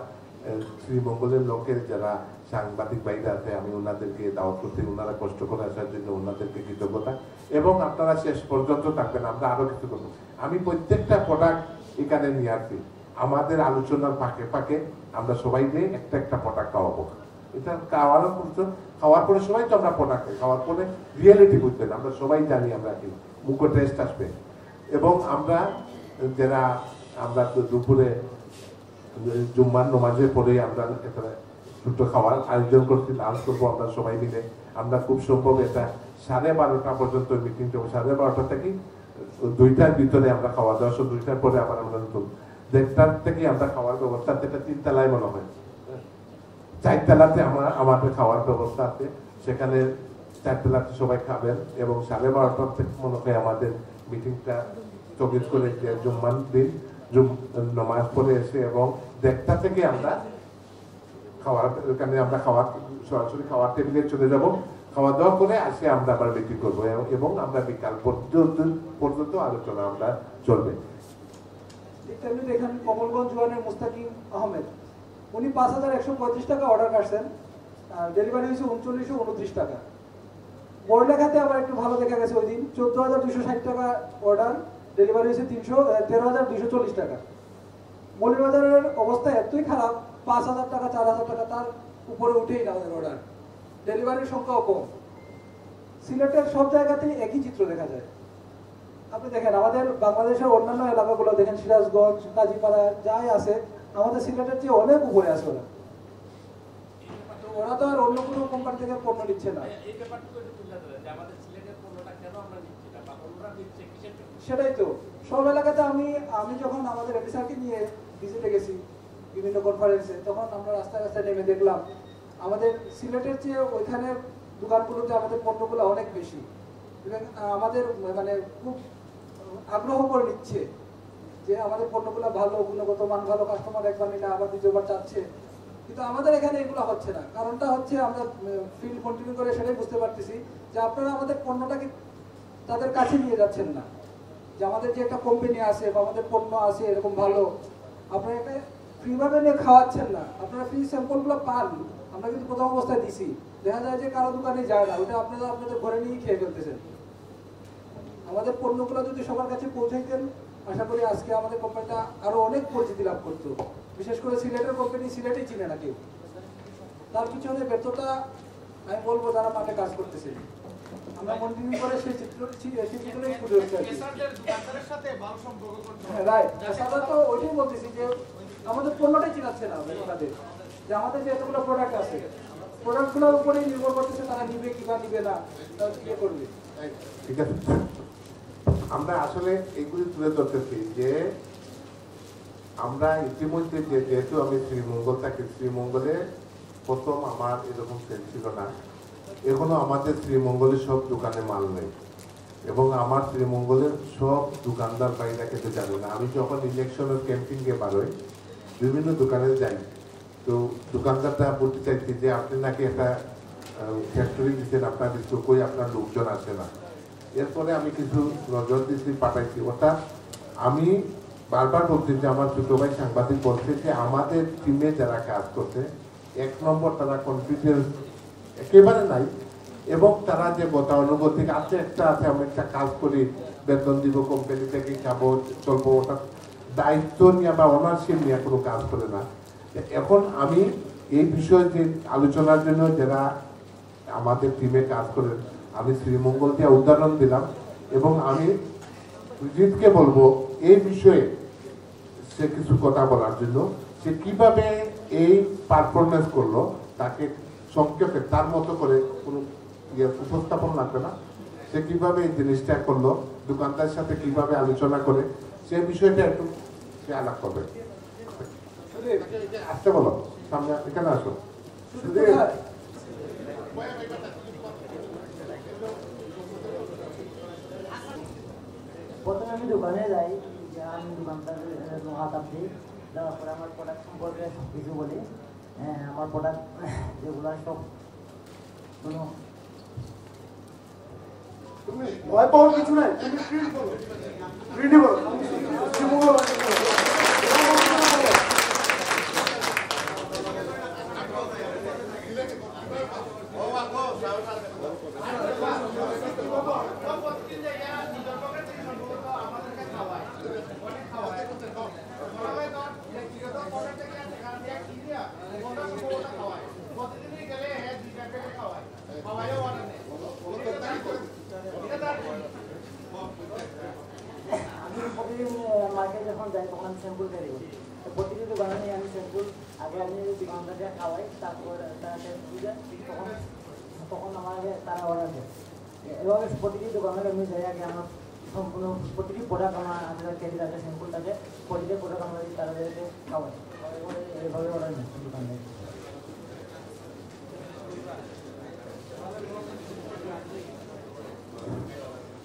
শ্রীমঙ্গলের লোকের যারা সাংবাদিক বাইরে আছে, আমি ওনাদেরকে দাওয়াত করতে, ওনারা কষ্ট করে আসার জন্য ওনাদেরকে কৃতজ্ঞতা, এবং আপনারা শেষ পর্যন্ত থাকবেন, আমরা আরো কিছু করবো। আমি প্রত্যেকটা প্রোডাক্ট এখানে নিয়ে আসছি, আমাদের আলোচনার ফাঁকে ফাঁকে আমরা সবাইকে একটা একটা প্রোডাক্ট খাওয়াবো। এটা খাওয়ার পরে সবাই তো আমরা প্রোডাক্ট খাওয়ার পরে রিয়েলিটি বুঝবেন, আমরা সবাই জানি আমরা কি মুখে টেস্ট আসবে। এবং আমরা যারা, আমরা তো দুপুরে জুম্মার নামাজের পরে আমরা একটা ছোট খাওয়ার আয়োজন করছি, লাঞ্চ করবো আমরা সবাই মিলে। আমরা খুব সম্ভব এটা 12:30 পর্যন্ত মিটিং করবো, 12:30 থেকে 2টার ভিতরে আমরা খাওয়া দাওয়া, 2টার পরে আবার আমরা 1:30 থেকে আমরা খাওয়ার ব্যবস্থা, এটা 3 তলায় মনে হয়, 4 তলাতে আমাদের খাওয়ার ব্যবস্থা আছে, সেখানে 4 তলাতে সবাই খাবেন। এবং 12:30 থেকে মনে হয় আমাদের মিটিংটা স্থগিত করে জুম্মার দিন নামাজ পড়ে এসে, এবং 1:30 থেকে আমরা সরাসরি খাওয়ার টেবিলে চলে যাব, খাওয়া দাওয়া করে আসে আমরা আবার মিটিং করবো, এবং আমরা বিকাল পর্যন্ত আলোচনা আমরা চলবে। তেমনি দেখেন কমলগঞ্জ ওয়ানের মুস্তাকিম আহমেদ, উনি 5135 টাকা অর্ডার করছেন, ডেলিভারি হয়েছে 3929 টাকা। বড় লেখাতে আবার একটু ভালো দেখা গেছে, ওই দিন 14260 টাকা অর্ডার, ডেলিভারি হয়েছে 13,240 টাকা। মৌলভীবাজারের অবস্থা এতই খারাপ, 5000 টাকা 4000 টাকা তার উপরে উঠেই না আমাদের অর্ডার, ডেলিভারির সংখ্যাও কম। সিলেটের সব জায়গাতেই একই চিত্র দেখা যায়। আপনি দেখেন আমাদের বাংলাদেশের অন্যান্য এলাকাগুলো দেখেন, সিরাজগঞ্জ, কাজীপাড়া যাই আছে, আমাদের সিলেটের চেয়ে অনেক উপরে আছে ওরা। তো ওরা তো আর অন্য কোনো কোম্পানি থেকে পণ্য নিচ্ছে না। সেটাই তো, সব এলাকাতে আমি যখন আমাদের অফিসারকে নিয়ে ভিজিটে গেছি বিভিন্ন কনফারেন্সে, তখন আমরা রাস্তায় রাস্তায় নেমে দেখলাম আমাদের সিলেটের চেয়ে ওইখানের দোকানগুলোতে আমাদের পণ্যগুলো অনেক বেশি, এবং আমাদের মানে খুব আগ্রহ করে নিচ্ছে যে আমাদের পণ্যগুলো ভালো, গুণগত মান ভালো, কাস্টমার একবার নিলে আবার দ্বিতীয়বার চাচ্ছে। কিন্তু আমাদের এখানে এগুলো হচ্ছে না। কারণটা হচ্ছে আমরা ফিল্ড কন্টিনিউ করে সেটাই বুঝতে পারতেছি যে আপনারা আমাদের পণ্যটাকে তাদের কাছে নিয়ে যাচ্ছেন না, যে আমাদের যে একটা কোম্পানি আছে বা আমাদের পণ্য আছে এরকম ভালো, আপনারা এটা ফ্রিভাবে নিয়ে খাওয়াচ্ছেন না। আপনারা ফ্রি স্যাম্পলগুলো পান, আমরা কিন্তু প্রথম অবস্থায় দিছি, দেখা যায় যে কারো দোকানে যায় না, ওটা আপনারা আপনাদের ঘরে নিয়েই খেয়ে ফেলতেছেন। আমাদের পণ্যগুলো যদি সবার কাছে পৌঁছাইতেন, আশা করি আজকে আমাদের কোম্পানিটা আরো অনেক পরিচিতি লাভ করতো। বিশেষ করে সিলেটের কোম্পানি সিলেটেই চিনে না কেউ। তার পিছনে ব্যর্থতা আমি বলবো যারা মাঠে কাজ করতেছে। আমরা মনিটরিং করে সেই চিত্রটাই ফুটে উঠছে আর কি। হ্যাঁ রাইট, এছাড়া তো ওইটাই বলতেছি যে আমাদের পণ্যটাই চিনাচ্ছে না তাদের, যে আমাদের যে এতগুলো প্রোডাক্ট আছে, প্রোডাক্টগুলোর উপরেই নির্ভর করতেছে তারা নিবে কি বা নিবে না, তারা কি করবে। ঠিক আছে, আমরা আসলে এগুলি তুলে ধরতেছি যে আমরা ইতিমধ্যে যেহেতু আমি শ্রীমঙ্গল থাকি, শ্রীমঙ্গলে প্রথম আমার এরকম সেল ছিল না, এখনো আমাদের শ্রীমঙ্গলের সব দোকানে মাল নেই এবং আমার শ্রীমঙ্গলের সব দোকানদার বাইরে খেতে জানে না। আমি যখন ইলেকশনের ক্যাম্পিংয়ে বারোই বিভিন্ন দোকানে যাই, তো দোকানদারটা বলতে চাইছি যে আপনি নাকি একটা ফ্যাক্টরি দিচ্ছেন, আপনার কিছু কই আপনার লোকজন আসে না। এরপরে আমি কিছু নজর দিচ্ছি পাঠাইছি, অর্থাৎ আমি বারবার বলছি যে আমার ছোট ভাই সাংবাদিক বলছে যে আমাদের টিমে যারা কাজ করছে 1 নম্বর তারা কনফিডেন্স একেবারে নাই এবং তারা যে গতানুগতিক আছে একটা আছে, আমি একটা কাজ করি বেতন দিব কোম্পানি থেকে খাবো চলবো, ওটা দায়িত্ব নিয়ে বা অনারশিপ নিয়ে কোনো কাজ করে না। এখন আমি এই বিষয়ে যে আলোচনার জন্য যারা আমাদের টিমে কাজ করেন, আমি শ্রীমঙ্গল দিয়ে উদাহরণ দিলাম এবং আমি সুজিতকে বলবো এই বিষয়ে সে কিছু কথা বলার জন্য, সে কিভাবে এই পারফরমেন্স করলো তাকে সংক্ষেপে তার মতো করে কোনো উপস্থাপন লাগবে না, সে কিভাবে এই জিনিসটা করলো, দোকানদারের সাথে কিভাবে আলোচনা করে সে বিষয়টা একটু সে আলাপ করবে। আসতে বলো, সামনে এখানে আসো। প্রথমে আমি দোকানে যাই, যে আমি দোকানদার হাতাম দিই, দেওয়ার পরে আমার প্রোডাক্ট সম্পর্কে সব কিছু বলি। আমার প্রোডাক্ট যেগুলো সব কোনো তুমি ভয় পাওয়ার কিছু নাই, তুমি প্রিন্ট বলো, প্রিন্ট বলো, শ্রীমঙ্গল প্রতিদিন মার্কেটে যখন যাই তখন আমি স্যাম্পল ক্যারি করি। প্রতিদিন দোকানে নিয়ে আমি স্যাম্পল আগে আমি দোকানদারকে খাওয়াই, তারপর তারা তখন আমাকে তারা অর্ডার দেয়। এভাবে প্রতিটি দোকানে আমি যাই, আগে আমার সম্পূর্ণ প্রতিটি প্রোডাক্ট আমার হাতে ক্যারি থাকে, স্যাম্পল থাকে, প্রতিটি প্রোডাক্ট আমরা তাদেরকে খাওয়াই, এভাবে অর্ডার দিই দোকানে।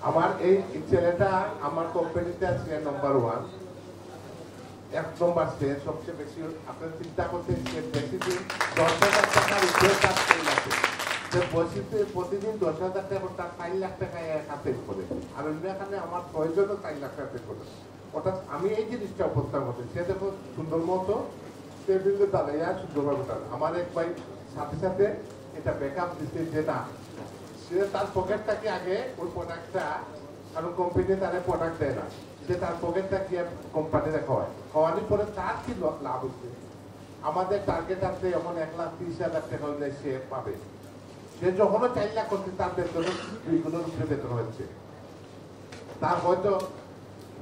আমার এই ছেলেটা আমার কোম্পানিতে আছে নম্বর 1, 1 নম্বর সে সবচেয়ে বেশি। আপনার চিন্তা করতে বেশি দিন 10,000 টাকার উপরে কাজ করে আছে, সে বসিতে প্রতিদিন 10,000 টাকা, তার 4 লাখ টাকা হাতে করে, আর অন্য এখানে আমার প্রয়োজনও 4 লাখ টাকা করে। অর্থাৎ আমি এই জিনিসটা উপস্থাপন করছি, সে দেখো সুন্দর মতো টেবিলে দাঁড়াইয়া সুন্দরভাবে দাঁড়ায়। আমার এক ভাই সাথে সাথে এটা ব্যাকআপ দিচ্ছে যে না, সে তার পকেটটাকে আগে ওই প্রোডাক্টটা, কারণ কোম্পানি তারা প্রোডাক্ট দেয় না, সে তার পকেটটা গিয়ে কোম্পানিতে খাওয়ায়, খাওয়ানোর পরে তার কি লাভ হচ্ছে। আমাদের টার্গেট আছে এমন 1,30,000 টাকা হলে সে পাবে। সে যখনও 4 লাখ করছে তার বেতন 2 গুণের উপরে বেতন হচ্ছে। তার হয়তো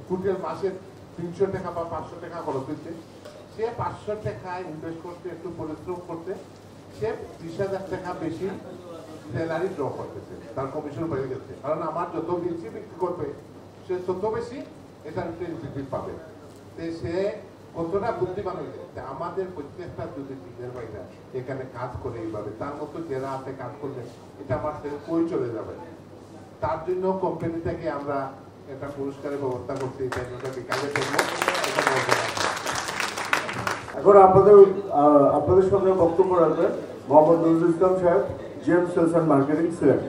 ফুটের মাসে 300 টাকা বা 500 টাকা খরচ হচ্ছে, সে 500 টাকা ইনভেস্ট করতে, একটু পরিশ্রম করতে, সে 30,000 টাকা বেশি স্যালারি ড্র করতেছে, তার কমিশন বেড়ে গেছে। কারণ আমার যত বেশি বিক্রি করবে সে তত বেশি এটার ইনসেন্টিভ পাবে। সে কতটা বুদ্ধিমান হয়ে গেছে। আমাদের প্রত্যেকটা যদি দিনের বাইরে এখানে কাজ করে এইভাবে, তার মতো যারা আছে কাজ করলে এটা আমার থেকে কই চলে যাবে। তার জন্য কোম্পানি থেকে আমরা একটা পুরস্কারের ব্যবস্থা করছি, এটা বিকালে করবো। এখন আপনাদের সামনে বক্তব্য রাখবেন মোহাম্মদ নজরুল ইসলাম সাহেব, GM sales and marketing, Sylhet.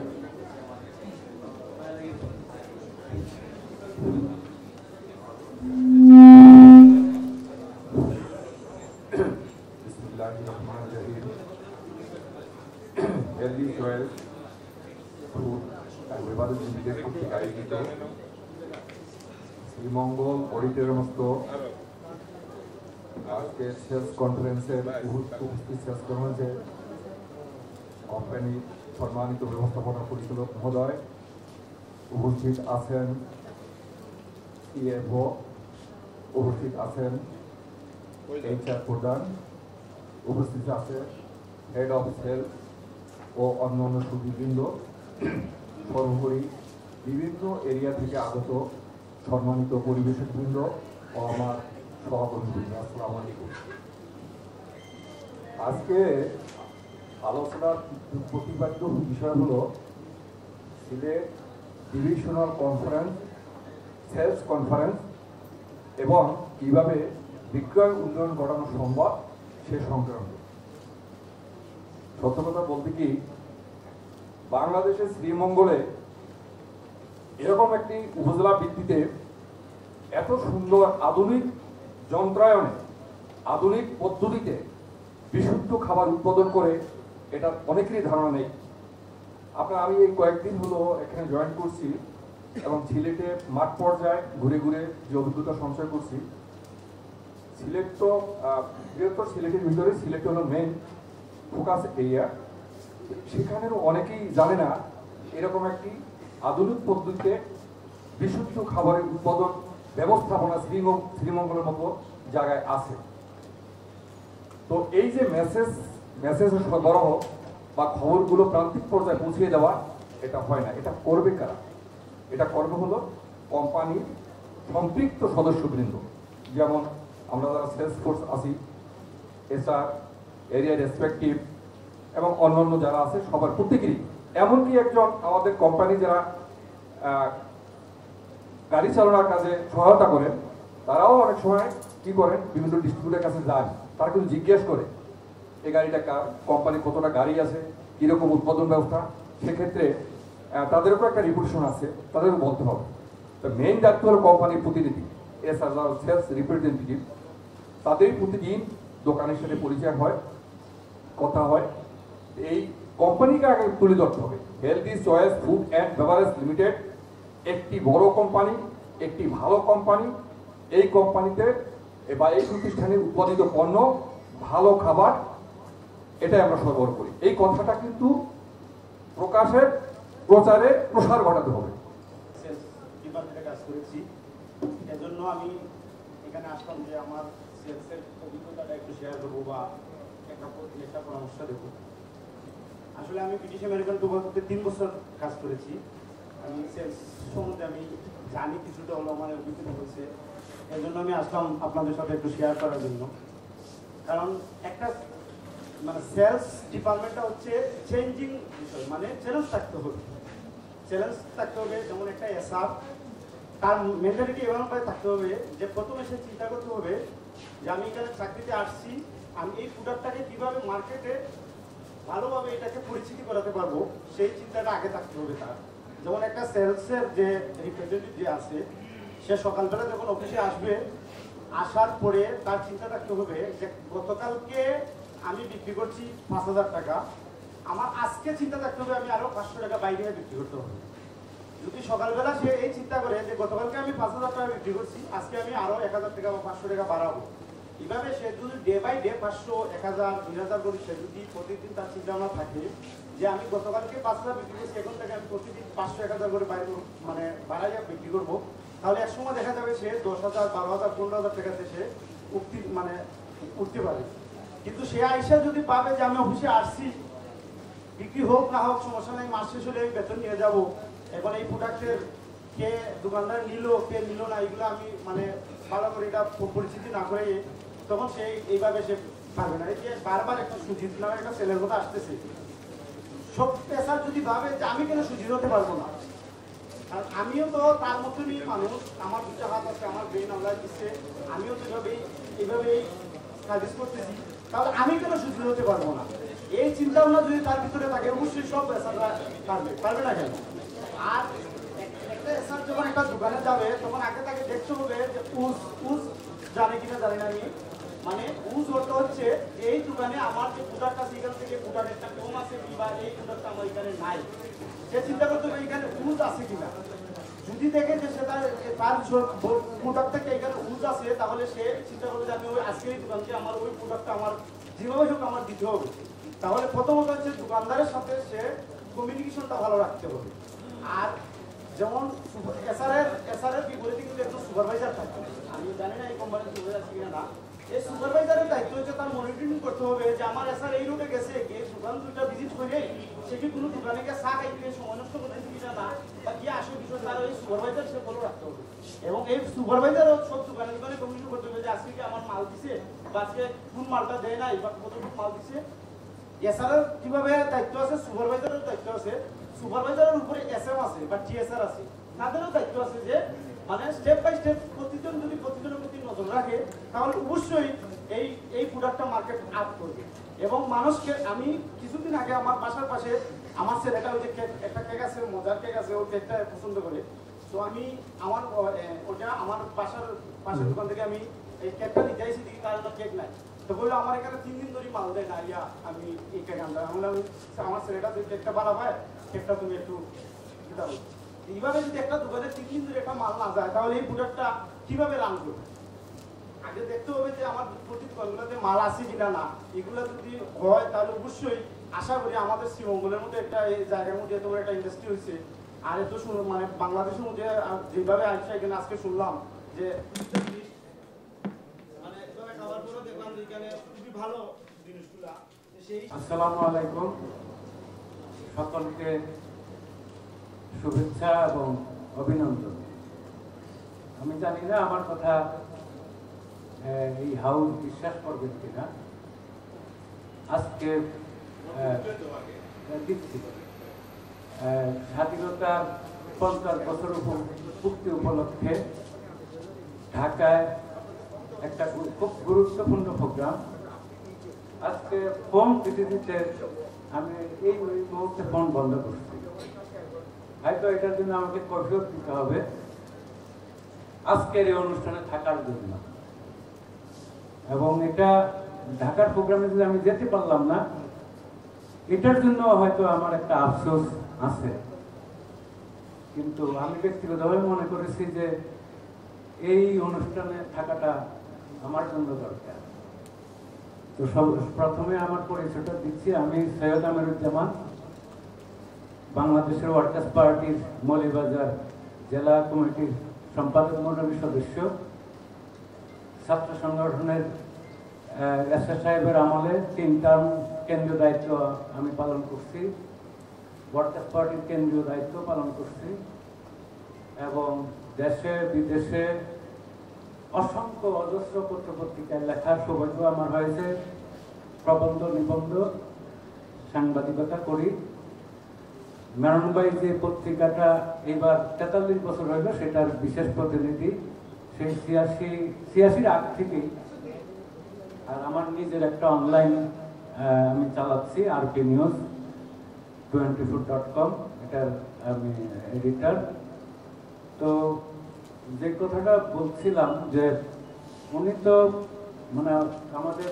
Sreemangal auditorium আজকে সেলস কনফারেন্সের উপস্থিত সেলস কনফারেন্সে কোম্পানির সম্মানিত ব্যবস্থাপনা পরিচালক মহোদয়, উপস্থিত আছেন সিএফও, উপস্থিত আছেন HR প্রধান, উপস্থিত আছে হেড অফ সেল ও অন্যান্য সুদীবৃন্দ, সর্বোপরি বিভিন্ন এরিয়া থেকে আগত সম্মানিত পরিবেশকবৃন্দ ও আমার সহকর্মীবৃন্দ, আসসালামু আলাইকুম। আজকে আলোচনার প্রতিপাদ্য বিষয় হলো Sylhet divisional conference, sales conference এবং কীভাবে বিক্রয় উন্নয়ন ঘটানো সম্ভব সে সংক্রান্ত। সত্য কথা বলতে কি, বাংলাদেশের শ্রীমঙ্গলে এরকম একটি উপজেলা ভিত্তিতে এত সুন্দর আধুনিক যন্ত্রায়নে, আধুনিক পদ্ধতিতে বিশুদ্ধ খাবার উৎপাদন করে এটা অনেকেরই ধারণা নেই। আমি এই কয়েকদিন হলো এখানে জয়েন করছি এবং সিলেটে মাঠ পর্যায়ে ঘুরে ঘুরে যে অভিজ্ঞতা সঞ্চয় করছি। সিলেট তো বৃহত্তর সিলেটের ভিতরে সিলেট হলো মেইন ফোকাস এরিয়া। সেখানেও অনেকেই জানে না এরকম একটি আধুনিক পদ্ধতিতে বিশুদ্ধ খাবারের উৎপাদন ব্যবস্থাপনা শ্রীমঙ্গলের মতো জায়গায় আছে। তো এই যে মেসেজ সরবরাহ বা খবরগুলো প্রান্তিক পর্যায়ে পৌঁছিয়ে দেওয়া, এটা হয় না। এটা করবে কারা? এটা করবে হলো কোম্পানির সম্পৃক্ত সদস্যবৃন্দ, যেমন আমরা যারা সেলস ফোর্স আছি, HR, এরিয়া রেসপেক্টিভ এবং অন্যান্য যারা আছে সবার প্রত্যেকেরই। এমনকি একজন আমাদের কোম্পানি যারা গাড়ি চালানোর কাজে সহায়তা করেন, তারাও অনেক সময় কি করেন, বিভিন্ন ডিস্ট্রিবিউটারের কাছে যান, তারা কিন্তু জিজ্ঞেস করে এই গাড়িটা কার, কোম্পানি কতটা গাড়ি আছে, কীরকম উৎপাদন ব্যবস্থা। সেক্ষেত্রে তাদের উপর একটা রিপুটেশন আছে, তাদেরও বলতে হবে। তো মেইন দায়িত্ব হলো কোম্পানির প্রতিনিধি, সেলস রিপ্রেজেন্টেটিভ, তাদের প্রতিদিন দোকানের সাথে পরিচয় হয়, কথা হয়। এই কোম্পানিকে আগে তুলে ধরতে হবে। Healthy choice food and beverage limited একটি বড় কোম্পানি, একটি ভালো কোম্পানি। এই কোম্পানিতে বা এই প্রতিষ্ঠানে উৎপাদিত পণ্য, ভালো খাবার, এটাই আমরা সরবরাহ করি। এই কথাটা কিন্তু প্রকাশের প্রচারে প্রসার ঘটাতে হবে। সেলস ডিপার্টমেন্টে কাজ করেছি, এজন্য আমি এখানে আসলাম যে আমার সেলসের অভিজ্ঞতাটা একটু শেয়ার করবো বা একটা পরামর্শ দেবো। আসলে আমি ব্রিটিশ আমেরিকান টোবাকোতে 3 বছর কাজ করেছি। আমি সেলস সম্বন্ধে আমি জানি, কিছুটা হলো আমার অভিজ্ঞতা হয়েছে। এই জন্য আমি আসলাম আপনাদের সাথে একটু শেয়ার করার জন্য। কারণ একটা মানে সেলস ডিপার্টমেন্টটা হচ্ছে চেঞ্জিং বিষয়, মানে চ্যালেঞ্জ থাকতে হবে। চ্যালেঞ্জ থাকতে হবে, যেমন একটা এসআর, তার মেন্টালিটি এভাবে থাকতে হবে যে প্রথমে সে চিন্তা করতে হবে যে আমি এখানে চাকরিতে আসছি, আমি এই প্রোডাক্টটাকে কীভাবে মার্কেটে ভালোভাবে এটাকে পরিচিতি করাতে পারবো, সেই চিন্তাটা আগে থাকতে হবে তার। যেমন একটা সেলসের যে রিপ্রেজেন্টেটিভ যে আছে, সে সকালবেলা যখন অফিসে আসবে, আসার পরে তার চিন্তা থাকতে হবে যে গতকালকে আমি বিক্রি করছি 5,000 টাকা, আমার আজকে চিন্তা থাকতে হবে আমি আরো 500 টাকা বাইরে বিক্রি করতে হবে। যদি সকালবেলা সে এই চিন্তা করে যে গতকালকে আমি 5,000 টাকা বিক্রি করছি, আজকে আমি আরো 1,000 টাকা বা 500 টাকা বাড়াবো, এইভাবে সে যদি ডে বাই ডে 500, 1,000, 2,000 করে সে যদি প্রতিদিন তার চিন্তা ভাবনা থাকে যে আমি গতকালকে 5,000 বিক্রি করছি, এখন থেকে আমি প্রতিদিন 500, 1,000 করে বাইরে মানে বাড়াইয়া বিক্রি করবো, তাহলে এক সময় দেখা যাবে সে 10,000, 12,000, 15,000 টাকাতে সে উঠতে পারে। কিন্তু সে আইসা যদি পাবে যে আমি অফিসে আসছি, বিক্রি হোক না হোক সমস্যা নেই, মাস শেষ হলে আমি বেতন নিয়ে যাবো, এখন এই প্রোডাক্টের কে দোকানদার নিল কে নিল না এগুলো আমি মানে ভালো করে এটা পরিচিতি না করে, তখন সে এইভাবে সে পারবে না। এই যে বারবার একটা সুজিত নামে একটা সেলের কথা আসতেছে, সব পেশার যদি ভাবে যে আমি কেন সুজিত হতে পারবো না, কারণ আমিও তো তার মতনই মানুষ, আমার দুটো হাত আছে, আমার ব্রেন আল্লাহ দিচ্ছে, আমিও তো এইভাবেই সার্ভিস করতেছি, তাহলে আমি কেন সুজিত হতে পারবো না। এই চিন্তা ভাবনা যদি তার ভিতরে থাকে, অবশ্যই সব পেশাররা পারবে না কেন। আর একটা পেশার যখন একটা দোকানে যাবে, তখন আগে তাকে দেখতে হবে যে উজ জানে কিনা জানি না আমি, মানে উজ অর্থ হচ্ছে এই দোকানে আমার যে প্রোডাক্ট আছে এখান থেকে প্রোডাক্ট একটা কম আছে কিংবা এই প্রোডাক্টটা আমার এখানে নাই, সে চিন্তা করতে হবে এখানে উজ আছে কিনা। যদি দেখে যে সে তার প্রোডাক্ট থেকে এখানে উজ আছে, তাহলে সে চিন্তা করবে যে আমি ওই আজকে এই দোকানকে আমার ওই প্রোডাক্টটা আমার যেভাবে হোক আমার দিতে হবে। তাহলে প্রথমত হচ্ছে দোকানদারের সাথে সে কমিউনিকেশনটা ভালো রাখতে হবে। আর যেমন এসআরের বিপরীতে কিন্তু একজন সুপারভাইজার থাকে। আমি জানি না এই কোম্পানির সুপারভাইজার আছে কিনা না। এই সুপারভাইজারের দায়িত্ব হচ্ছে তার মনিটরিং করতে হবে যে আমার এসআর এই রুটে গেছে, গিয়ে দোকান দুইটা ভিজিট করে সে কি কোনো দোকানে গিয়ে চা খাইতে সময় নষ্ট করতেছে কিনা না, বা কি আসে বিষয় তার ওই সুপারভাইজার সে ফলো রাখতে হবে। এবং এই সুপারভাইজারও সব দোকানে দোকানে কমিশন করতে হবে যে আজকে কি আমার মাল দিছে, বা আজকে কোন মালটা দেয় নাই, বা কতটুকু মাল দিছে। এসআরের কিভাবে দায়িত্ব আছে, সুপারভাইজারের দায়িত্ব আছে। সুপারভাইজারের উপরে এসএম আছে বা টিএসআর আছে, তাদেরও দায়িত্ব আছে যে মানে স্টেপ বাই স্টেপ প্রতিজন যদি প্রতিজনের প্রতি নজর রাখে তাহলে অবশ্যই এই প্রোডাক্টটা মার্কেট আপ করবে। এবং মানুষকে আমি কিছুদিন আগে আমার বাসার পাশে আমার ছেলেটা ওই যে কেক, একটা কেক আছে, মজার কেক আছে, ওই কেকটা পছন্দ করে। তো আমি আমার ওটা আমার বাসার পাশের দোকান থেকে আমি এই কেকটা নিতে আইছি, দেখি তার কেক নাই। তো বললো আমার এখানে 3 দিন ধরে মাল দেয় না, ইয়া আমি এই কেক আনলাম। আমি বললাম আমার ছেলেটা তুই কেকটা বানাবো, কেকটা তুমি একটু দাও। এইভাবে যদি একটা দোকানে 3 দিন ধরে একটা মাল না যায় তাহলে এই প্রোডাক্টটা কিভাবে রান করবে? আগে দেখতে হবে যে আমার প্রতি দোকানগুলোতে মাল আছে কিনা না। এগুলো যদি হয় তাহলে অবশ্যই আশা করি আমাদের শ্রীমঙ্গলের মধ্যে একটা এই জায়গার মধ্যে এত বড় একটা ইন্ডাস্ট্রি হয়েছে। আর এত মানে বাংলাদেশের মধ্যে যেভাবে আসছে এখানে আজকে শুনলাম যে মানে এভাবে খাবার পরে দেখলাম যে এখানে খুবই ভালো জিনিসগুলা। আসসালামু আলাইকুম, সকলকে শুভেচ্ছা এবং অভিনন্দন। আমি জানি না আমার কথা এই হাউস বিশ্বাস করবেন কিনা। আজকে স্বাধীনতার 50 বছর পূর্তি উপলক্ষে ঢাকায় একটা খুব গুরুত্বপূর্ণ প্রোগ্রাম। আজকে ফোন দিতে দিতে আমি এই মুহূর্তে ফোন বন্ধ করছি। হয়তো এটার জন্য আমাকে কৈফিয়ত দিতে হবে আজকের এই অনুষ্ঠানে থাকার জন্য। এবং এটা ঢাকার প্রোগ্রামে যদি আমি যেতে পারলাম না, এটার জন্য হয়তো আমার একটা আফসোস আছে। কিন্তু আমি ব্যক্তিগতভাবে মনে করেছি যে এই অনুষ্ঠানে থাকাটা আমার জন্য দরকার। তো প্রথমে আমার পরিচয়টা দিচ্ছি। আমি সৈয়দ আমিরুজ্জামান, বাংলাদেশের ওয়ার্কার্স পার্টির মৌলভীবাজার জেলা কমিটির সম্পাদক মণ্ডলীর সদস্য। ছাত্র সংগঠনের এসএস সাহেবের আমলে 3 টার্ম কেন্দ্রীয় দায়িত্ব আমি পালন করছি, ওয়ার্কার্স পার্টির কেন্দ্রীয় দায়িত্ব পালন করছি এবং দেশে বিদেশে অসংখ্য অজস্র পত্রপত্রিকায় লেখার সৌভাগ্য আমার হয়েছে। প্রবন্ধ, নিবন্ধ, সাংবাদিকতা করি। মেরনবাই যে পত্রিকাটা এবার 43 বছর হইল, সেটার বিশেষ প্রতিনিধি সেই 86 আগ থেকেই। আর আমার নিজের একটা অনলাইন আমি চালাচ্ছি, আরপি নিউজ 24.com, এটার আমি এডিটর। তো যে কথাটা বলছিলাম যে উনি তো মানে আমাদের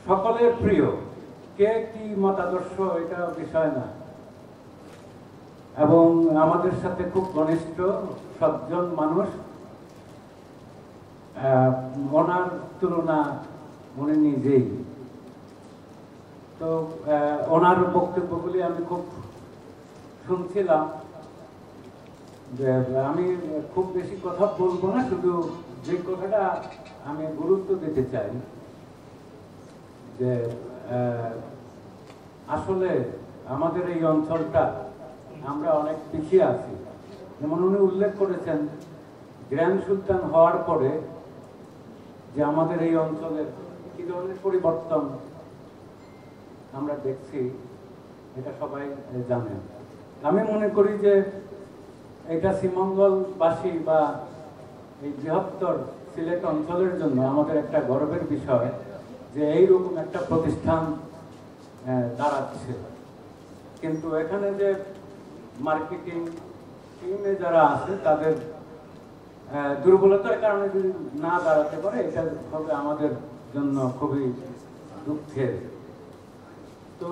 সকলের প্রিয়, কে কি মতাদর্শ এটা বিষয় না, এবং আমাদের সাথে খুব ঘনিষ্ঠ সজ্জন মানুষ। ওনার তুলনা উনি নিজেই। তো ওনার বক্তব্যগুলি আমি খুব শুনছিলাম। যে আমি খুব বেশি কথা বলবো না, শুধু যে কথাটা আমি গুরুত্ব দিতে চাই যে আসলে আমাদের এই অঞ্চলটা আমরা অনেক পিছিয়ে আছি। যেমন উনি উল্লেখ করেছেন গ্র্যান্ড সুলতান হওয়ার পরে যে আমাদের এই অঞ্চলের কি ধরনের পরিবর্তন আমরা দেখছি, এটা সবাই জানেন। আমি মনে করি যে এটা শ্রীমঙ্গলবাসী বা এই বৃহত্তর সিলেট অঞ্চলের জন্য আমাদের একটা গর্বের বিষয় যে এইরকম একটা প্রতিষ্ঠান দাঁড়াচ্ছে। কিন্তু এখানে যে মার্কেটিং টিমে যারা আছে তাদের দুর্বলতার কারণে যদি না দাঁড়াতে পারে, এটা হবে আমাদের জন্য খুবই দুঃখের। তো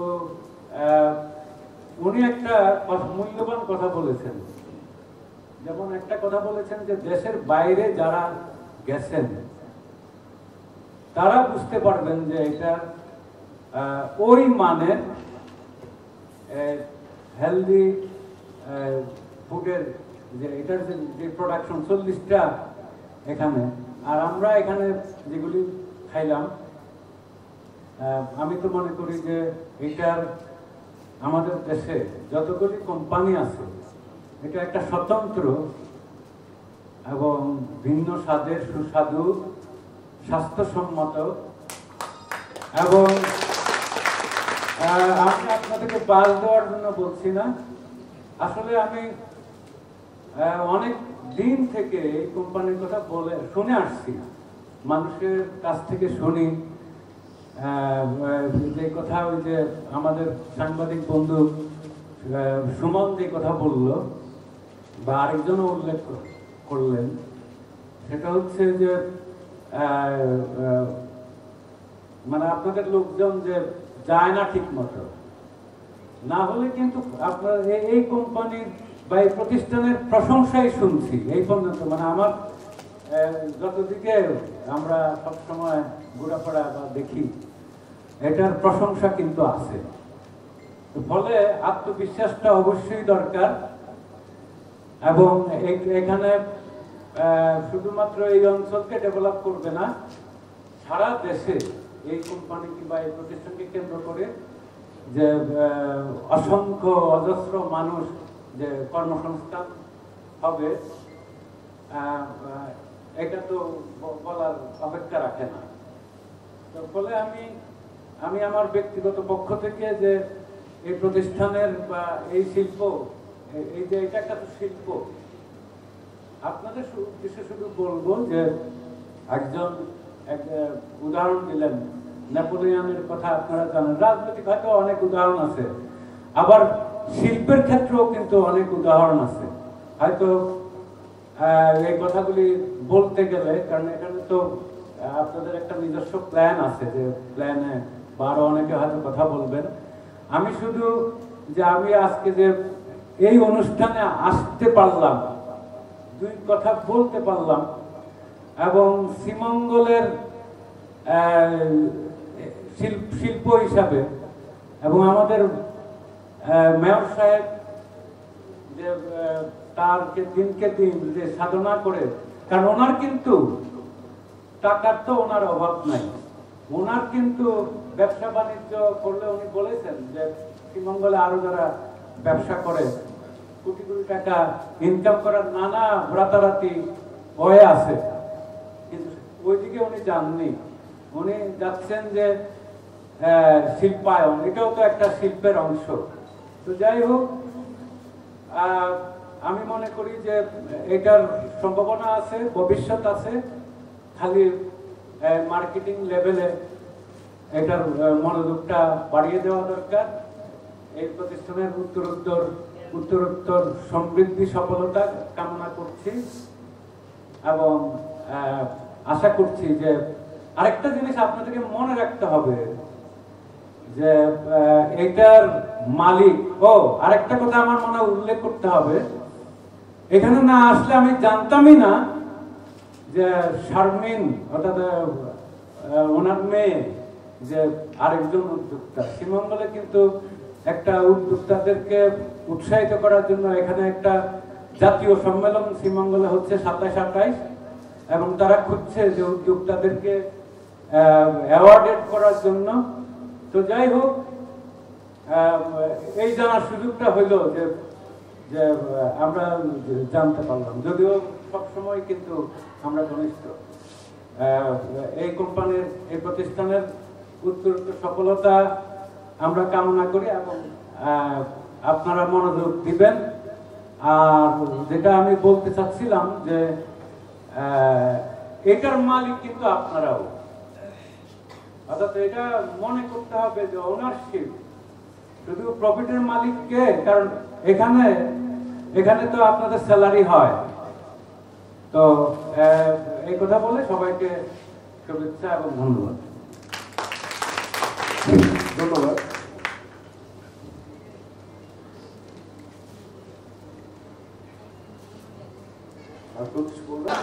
উনি একটা মূল্যবান কথা বলেছেন। যেমন একটা কথা বলেছেন যে দেশের বাইরে যারা গেছেন তারা বুঝতে পারবেন যে এটা ওই মানের হেলদি ফুডের যে এটার যে প্রোডাকশন 40টা এখানে, আর আমরা এখানে যেগুলি খাইলাম, আমি তো মনে করি যে এটার আমাদের দেশে যতগুলি কোম্পানি আছে এটা একটা স্বতন্ত্র এবং ভিন্ন স্বাদের সুস্বাদু স্বাস্থ্যসম্মত, এবং আমি আপনাদেরকে বাস দেওয়ার জন্য বলছি না, আসলে আমি অনেক দিন থেকে এই কোম্পানির কথা শুনে আসছি, মানুষের কাছ থেকে শুনি যে কথা, ওই যে আমাদের সাংবাদিক বন্ধু সুমন যে কথা বলল বা আরেকজনও উল্লেখ করলেন, সেটা হচ্ছে যে মানে আপনাদের লোকজন যে যায় না ঠিক মতো, না হলে কিন্তু আপনার এই কোম্পানির বা এই প্রতিষ্ঠানের প্রশংসাই শুনছি এই পর্যন্ত। মানে আমার যতদিকে আমরা সবসময় ঘোরাফেরা বা দেখি, এটার প্রশংসা কিন্তু আছে। ফলে আত্মবিশ্বাসটা অবশ্যই দরকার, এবং এখানে শুধুমাত্র এই অঞ্চলকে ডেভেলপ করবে না, সারা দেশে এই কোম্পানি কিংবা এই প্রতিষ্ঠানকে কেন্দ্র করে যে অসংখ্য অজস্র মানুষ যে কর্মসংস্থান হবে, এটা তো বলার অপেক্ষা রাখে না। তো ফলে আমি আমার ব্যক্তিগত পক্ষ থেকে যে এই প্রতিষ্ঠানের বা এই শিল্প, এই যে এটা একটা শিল্প, আপনাদের উদ্দেশ্যে শুধু বলবো যে একজন উদাহরণ দিলেন নেপোলিয়নের কথা, আপনারা জানেন। রাজনৈতিক হয়তো অনেক উদাহরণ আছে, আবার শিল্পের ক্ষেত্রেও কিন্তু অনেক উদাহরণ আছে। হয়তো এই কথাগুলি বলতে গেলে, কারণ এখানে তো আপনাদের একটা নিজস্ব প্ল্যান আছে, যে প্ল্যানে আরো অনেকে হয়তো কথা বলবেন। আমি শুধু যে আমি আজকে যে এই অনুষ্ঠানে আসতে পারলাম, দুই কথা বলতে পারলাম, এবং শ্রীমঙ্গলের শিল্প হিসাবে, এবং আমাদের মেয়র সাহেব যে তার দিনকে দিন যে সাধনা করে, কারণ ওনার কিন্তু টাকার তো ওনার অভাব নাই, ওনার কিন্তু ব্যবসা বাণিজ্য করলে উনি বলেছেন যে শ্রীমঙ্গলে আরো যারা ব্যবসা করে কোটি কোটি টাকা ইনকাম করার নানা রাতারাতি হয়ে আছে, কিন্তু ওইদিকে উনি যাননি। উনি যাচ্ছেন যে শিল্পায়ন, এটাও তো একটা শিল্পের অংশ। তো যাই হোক, আমি মনে করি যে এটার সম্ভাবনা আছে, ভবিষ্যৎ আছে, খালি মার্কেটিং লেভেলে এটার মনোযোগটা বাড়িয়ে দেওয়া দরকার। এই প্রতিষ্ঠানের উত্তরোত্তর সমৃদ্ধি সফলতা কামনা করছি, এবং আশা করছি যে আরেকটা জিনিস আপনাদেরকে মনে রাখতে হবে, যে এটার মালিক, আরেকটা কথা আমার মনে উল্লেখ করতে হবে, এখানে না আসলে আমি জানতামই না যে শারমিন অর্থাৎ ওনার মেয়ে যে আরেকজন উদ্যোক্তা। শ্রীমঙ্গলে কিন্তু একটা উদ্যোক্তাদেরকে উৎসাহিত করার জন্য এখানে একটা জাতীয় সম্মেলন শ্রীমঙ্গলে হচ্ছে 27-28, এবং তারা খুঁজছে যে উদ্যোক্তাদেরকে অ্যাওয়ার্ডেড করার জন্য। তো যাই হোক, এই জানার সুযোগটা হইল যে আমরা জানতে পারলাম, যদিও সবসময় কিন্তু আমরা ঘনিষ্ঠ। এই কোম্পানির, এই প্রতিষ্ঠানের উত্তরোত্তর সফলতা আমরা কামনা করি, এবং আপনারা মনোযোগ দিবেন। আর যেটা আমি বলতে চাচ্ছিলাম যে এটার মালিক কিন্তু আপনারাও, অর্থাৎ এটা মনে করতে হবে যে ওনারশিপ শুধু প্রফিটের মালিক কে, কারণ এখানে তো আপনাদের স্যালারি হয়। তো এই কথা বলে সবাইকে শুভেচ্ছা এবং ধন্যবাদ। ধন্যবাদ। আর তো কিছু বলবেন?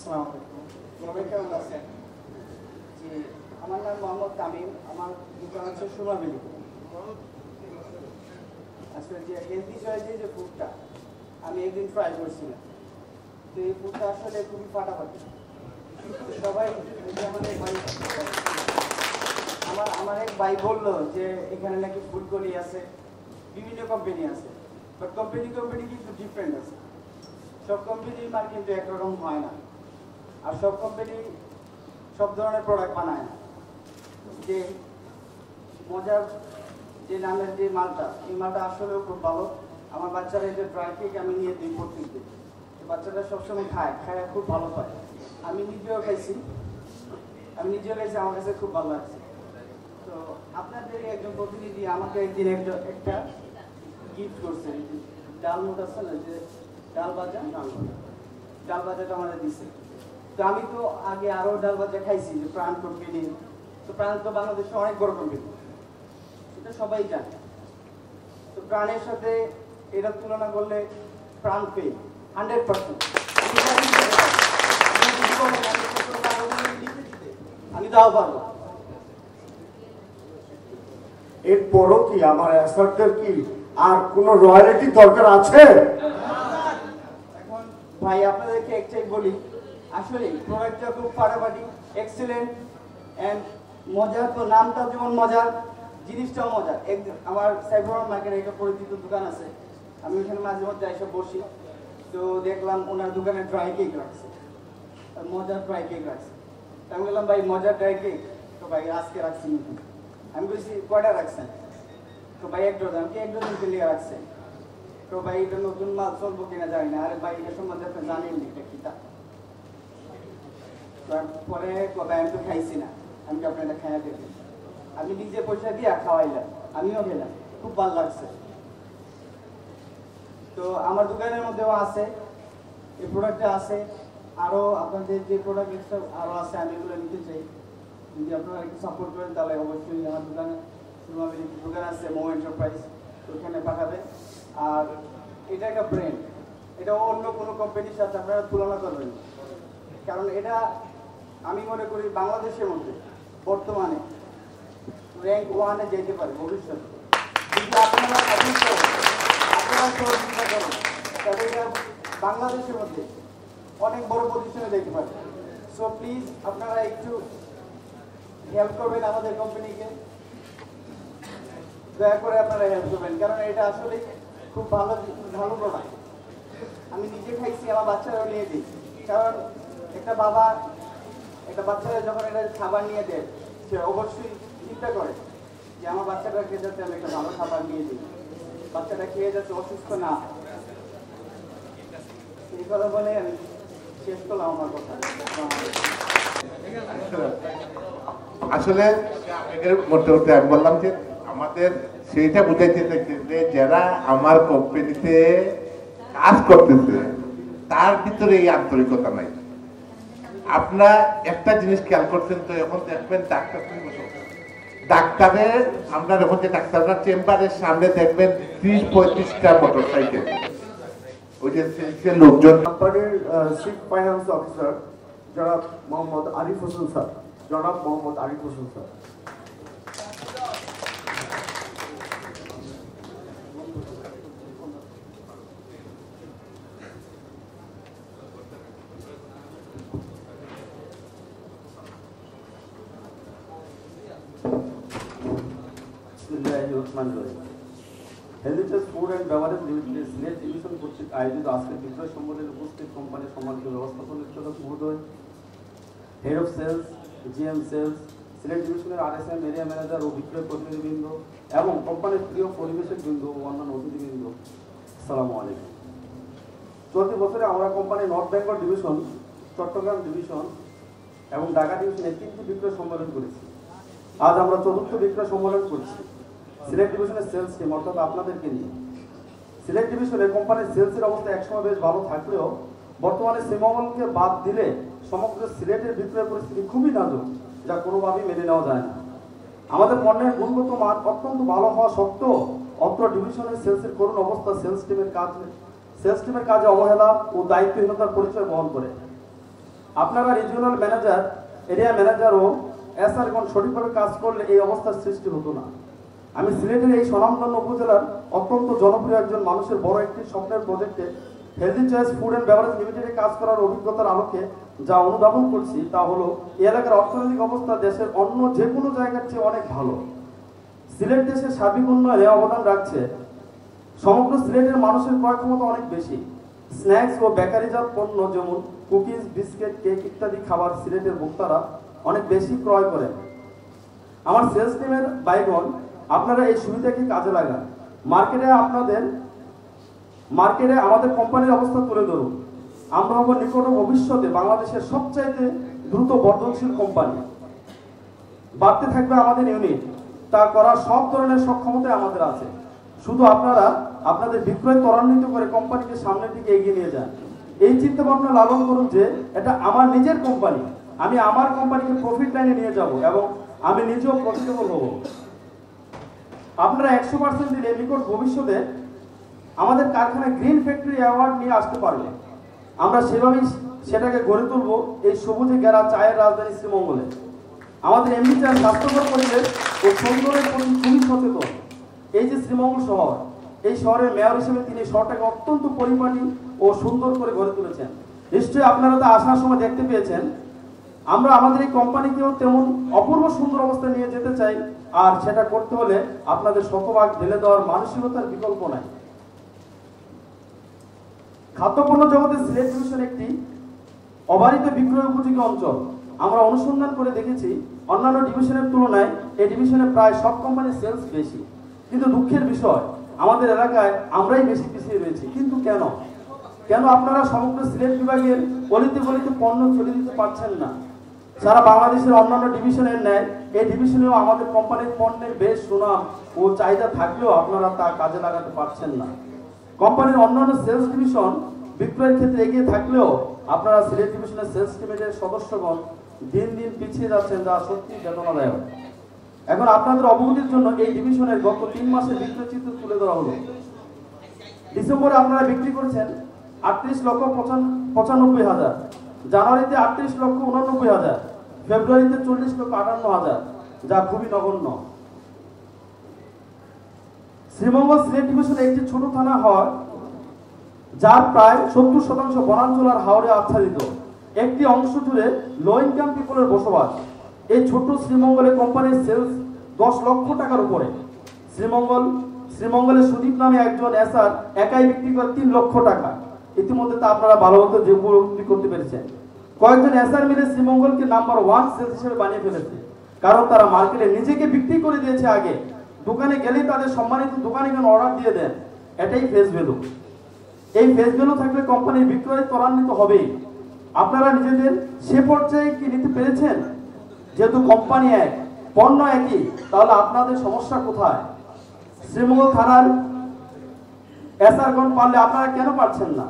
আসসালামু আমার নাম মোহাম্মদ তামিম, আমার দোকান হচ্ছে সুমাবিলি। আসলে যে হেলদি চয়েসে যে ফুডটা আমি একদিন ট্রাই করছিলাম, তো এই ফুডটা আসলে খুবই ফাটাফাটি। সবাই আমার এক ভাই বললো যে এখানে নাকি ফুডগুলি আছে, বিভিন্ন কোম্পানি আছে, বাট কোম্পানি কিন্তু ডিফারেন্ট আছে। সব কোম্পানির মাল কিন্তু একরকম হয় না, আর সব কোম্পানি সব ধরনের প্রোডাক্ট বানায় না। যে মজার যে নামের যে মালটা, এই মালটা আসলেও খুব ভালো। আমার বাচ্চারা এই যে ড্রাই কেক আমি নিয়ে দিই প্রত্যেকদিন, বাচ্চারা সবসময় খায় খুব ভালো পায়। আমি নিজেও খাইছি, আমার কাছে খুব ভালো লাগছে। তো আপনাদের একজন প্রতিনিধি আমাকে একদিন একটা গিফট করছে, ডাল মোট আছে না, যে ডাল ভাজাটা আমাদের দিচ্ছে। তো আমি তো আগে আরো ডাল ভাজা খাইছি, যে প্রাণ কোম্পানি। তো প্রাণ তো বাংলাদেশে অনেক বড় কোম্পানি, এটা সবাই জানে। তো প্রাণের সাথে এটা তুলনা করলে প্রাণ পেয়ে 100%। আমি তাও পারবো। এরপরও কি আমার অ্যাসারদের কি আর কোনো রয়্যালিটি দরকার আছে? এখন ভাই আপনাদেরকে একটাই বলি, আসলে প্রোডাক্টটা খুব ফাটাফাটি, এক্সিলেন্ট এন্ড মজা। তো নামটা যেমন মজার, জিনিসটাও মজার। আমার সাইবার মার্কেটে একটা পরিচিত দোকান আছে, আমি ওখানে মাঝে মধ্যে এসে বসি। তো দেখলাম ওনার দোকানে ড্রাই কেক রাখছে, মজার ড্রাই কেক রাখছে। আমি বললাম ভাই মজার ড্রাই কেক? তো ভাই আজকে রাখছি নতুন। আমি বলছি কয়টা রাখছেন? তো ভাই এক ডজন। আমি এক ডজন কিনে রাখছেন? তো ভাই এটা নতুন মাল চলবো কিনা জানি না। আরে ভাই এটা সম্বন্ধে আপনি জানেন এটা কি? পরে ভাই আমি তো খাইছি না, আমি আপনার এটা খাইয়া দেখি। আমি নিজে পয়সা দিয়ে খাওয়াইলাম, আমিও খেলাম, খুব ভালো লাগছে। তো আমার দোকানের মধ্যেও আছে এই প্রোডাক্টটা আছে, আরো আপনাদের যে প্রোডাক্ট এক্সট্রা আরো আছে, আমি এগুলো নিতে চাই। যদি আপনারা একটু সাপোর্ট করেন তাহলে অবশ্যই আমার দোকানে দোকান আছে মো এন্টারপ্রাইজ, ওখানে পাঠাবে। আর এটা একটা ব্র্যান্ড, এটা অন্য কোনো কোম্পানির সাথে আপনারা তুলনা করবেন, কারণ এটা আমি মনে করি বাংলাদেশের মধ্যে বর্তমানে র্যাঙ্ক 1-এ যেতে পারে ভবিষ্যতে। কিন্তু আপনারা সহযোগিতা করেন তাহলে এটা বাংলাদেশের মধ্যে অনেক বড় পজিশনে যেতে পারে। সো প্লিজ আপনারা একটু হেল্প করবেন আমাদের কোম্পানিকে, দয়া করে আপনারা হেল্প করবেন, কারণ এটা আসলে খুব ভালো প্রোডাক্ট। আমি নিজে খাইছি, আমার বাচ্চারাও নিয়ে দিই। কারণ একটা বাবা একটা বাচ্চারা যখন এটা খাবার নিয়ে দেয়, সে অবশ্যই চিন্তা করে যে আমার বাচ্চাটাকে যাতে আমি একটা ভালো খাবার নিয়ে দিই, বাচ্চাটা খেয়ে যাতে অসুস্থ না। এই কথা বলে আমি শেষ করলাম আমার কথা। আসলে মধ্যে আমি বললাম যে আমাদের সেইটা বুঝাইতে চাইছে যে যারা আমার কোম্পানিতে কাজ করতেছে তার ভিতরে এই আন্তরিকতা নাই। আপনার একটা জিনিস খেয়াল করছেন তো, এখন দেখবেন ডাক্তারের আমরা যখন যে ডাক্তাররা চেম্বারের সামনে দেখবেন 30-35টা মোটরসাইকেল, ওই যে লোকজন। কোম্পানির চিফ ফাইন্যান্স অফিসার জনাব Mohammad Arif Hossain sir, heritage food and beverage limited Sylhet division কর্তৃক আয়োজিত আজকের বিক্রয় সম্মেলনে উপস্থিত কোম্পানির সম্মানিত ব্যবস্থাপনা চালক মহোদয়, head of sales, GM sales, Sylhet ডিভিশনের আরএসএম এরিয়া ম্যানেজার ও বিক্রয় প্রতিনিধিবৃন্দ এবং কোম্পানির প্রিয় পরিবেশের বৃন্দ ও অন্যান্য অতিথিবৃন্দ, আসসালামু আলাইকুম। চলতি বছরে আমরা কোম্পানির north Bengal division, Chittagong division এবং ঢাকা ডিভিশনের 3টি বিক্রয় সম্মেলন করেছি। আজ আমরা 4র্থ বিক্রয় সম্মেলন করছি সিলেট ডিভিশনের সেলস টিম, অর্থাৎ আপনাদেরকে নিয়ে। সিলেট ডিভিশনে কোম্পানির সেলসের অবস্থা একসময় বেশ ভালো থাকলেও বর্তমানে শ্রীমঙ্গলকে বাদ দিলে সমগ্র সিলেটের বিক্রয় পরিস্থিতি খুবই নাজুক, যা কোনোভাবেই মেনে নেওয়া যায় না। আমাদের পণ্যের গুণগত মান অত্যন্ত ভালো হওয়া সত্ত্বেও অত্র ডিভিশনের সেলসের করুণ অবস্থা সেলস টিমের কাজে অবহেলা ও দায়িত্বহীনতার পরিচয় বহন করে। আপনারা রিজিওনাল ম্যানেজার, এরিয়া ম্যানেজার ও এসআরগণ সঠিকভাবে কাজ করলে এই অবস্থার সৃষ্টি হতো না। আমি সিলেটের এই স্বনামধন্য উপজেলার অত্যন্ত জনপ্রিয় একজন মানুষের বড় একটি স্বপ্নের প্রজেক্টে healthy choice food and beverage লিমিটেডে কাজ করার অভিজ্ঞতার আলোকে যা অনুধাবন করছি তা হলো এই এলাকার অর্থনৈতিক অবস্থা দেশের অন্য যে কোনো জায়গার চেয়ে অনেক ভালো। সিলেট দেশের সার্বিক উন্নয়নে অবদান রাখছে। সমগ্র সিলেটের মানুষের ক্রয় ক্ষমতা অনেক বেশি। স্ন্যাক্স ও বেকারিজাত পণ্য যেমন কুকিজ, বিস্কিট, কেক ইত্যাদি খাবার সিলেটের ভোক্তারা অনেক বেশি ক্রয় করেন। আমার সেলস টিমের বাইগন আপনারা এই সুবিধাকে কাজে লাগান। মার্কেটে আমাদের কোম্পানির অবস্থা তুলে ধরুন। আমরা হব নিকট ভবিষ্যতে বাংলাদেশের সবচাইতে দ্রুত বর্ধনশীল কোম্পানি। বাড়তে থাকবে আমাদের ইউনিট, তা করার সব ধরনের সক্ষমতা আমাদের আছে। শুধু আপনারা আপনাদের বিক্রয় ত্বরান্বিত করে কোম্পানিকে সামনের দিকে এগিয়ে নিয়ে যান। এই চিন্তা ভাবনা লালন করুন যে এটা আমার নিজের কোম্পানি, আমি আমার কোম্পানিকে প্রফিট লাইনে নিয়ে যাব এবং আমি নিজেও প্রফিটেবল হব। আপনারা 100% দিলে নিকট ভবিষ্যতে আমাদের কারখানায় গ্রিন ফ্যাক্টরি অ্যাওয়ার্ড নিয়ে আসতে পারবে। আমরা সেভাবেই সেটাকে গড়ে তুলব এই সবুজে ঘেরা চায়ের রাজধানী শ্রীমঙ্গলে। আমাদের এমনি চায় স্বাস্থ্যকর পরিবেশ ও সৌন্দর্যের প্রতি খুবই সচেতন। এই যে শ্রীমঙ্গল শহর, এই শহরের মেয়র হিসেবে তিনি শহরটাকে অত্যন্ত পরিপাটি ও সুন্দর করে গড়ে তুলেছেন। নিশ্চয়ই আপনারা তো আসার সময় দেখতে পেয়েছেন। আমরা আমাদের এই কোম্পানিকেও তেমন অপূর্ব সুন্দর অবস্থায় নিয়ে যেতে চাই, আর সেটা করতে হলে আপনাদের শতভাগ ঢেলে দেওয়ার মানসিকতার বিকল্প নাই। খাদ্যপণ্য জগতে সিলেট ডিভিশন একটি অবারিত বিক্রয় উপযোগী অঞ্চল। আমরা অনুসন্ধান করে দেখেছি অন্যান্য ডিভিশনের তুলনায় এই ডিভিশনে প্রায় সব কোম্পানির সেলস বেশি, কিন্তু দুঃখের বিষয় আমাদের এলাকায় আমরাই বেশি পিছিয়ে রয়েছি। কিন্তু কেন আপনারা সমগ্র সিলেট বিভাগের গলিতে গলিতে পণ্য চলে দিতে পারছেন না? সারা বাংলাদেশের অন্যান্য ডিভিশনের ন্যায় এই ডিভিশনেও আমাদের কোম্পানির পণ্যের বেশ সুনাম ও চাহিদা থাকলেও আপনারা তা কাজে লাগাতে পারছেন না। কোম্পানির অন্যান্য সেলস ডিভিশন বিক্রয়ের ক্ষেত্রে এগিয়ে থাকলেও আপনারা সিলেট ডিভিশনের সেলস টিমের সদস্যগণ দিন দিন পিছিয়ে যাচ্ছেন, যা সত্যি বেদনাদায়ক। এখন আপনাদের অবগতির জন্য এই ডিভিশনের গত 3 মাসের বিক্রয় চিত্র তুলে ধরা হলো। ডিসেম্বরে আপনারা বিক্রি করেছেন 38,95,000, জানুয়ারিতে 38,89,000, ফেব্রুয়ারিতে 40,58,000, যা খুবই নগণ্য। শ্রীমঙ্গল সিলেট ডিভিশনে একটি ছোট থানা হয় যার প্রায় 70% বনাঞ্চল আর হাওরে আচ্ছাদিত। একটি অংশ জুড়ে লো ইনকাম পিপলের বসবাস। এই ছোট শ্রীমঙ্গলে কোম্পানির সেলস 10 লক্ষ টাকার উপরে। শ্রীমঙ্গলের সুদীপ নামে একজন এসআর একাই বিক্রি করে 3 লক্ষ টাকা। ইতিমধ্যে তা আপনারা ভালো মতো যে উপলব্ধি করতে পেরেছেন। কয়েকজন এসআর মিলে শ্রীমঙ্গলকে নাম্বার 1 সেলস হিসেবে বানিয়ে ফেলেছে, কারণ তারা মার্কেটে নিজেকে বিক্রি করে দিয়েছে আগে। দোকানে গেলেই তাদের সম্মানিত দোকানিগণ অর্ডার দিয়ে দেন। এটাই ফেস ভ্যালু। এই ফেস ভ্যালু থাকলে কোম্পানির বিক্রয় ত্বরান্বিত হবেই। আপনারা নিজেদের সে পর্যায়ে কি নিতে পেরেছেন? যেহেতু কোম্পানি এক, পণ্য একই, তাহলে আপনাদের সমস্যা কোথায়? শ্রীমঙ্গল থানার এসআরগণ পারলে আপনারা কেন পারছেন না?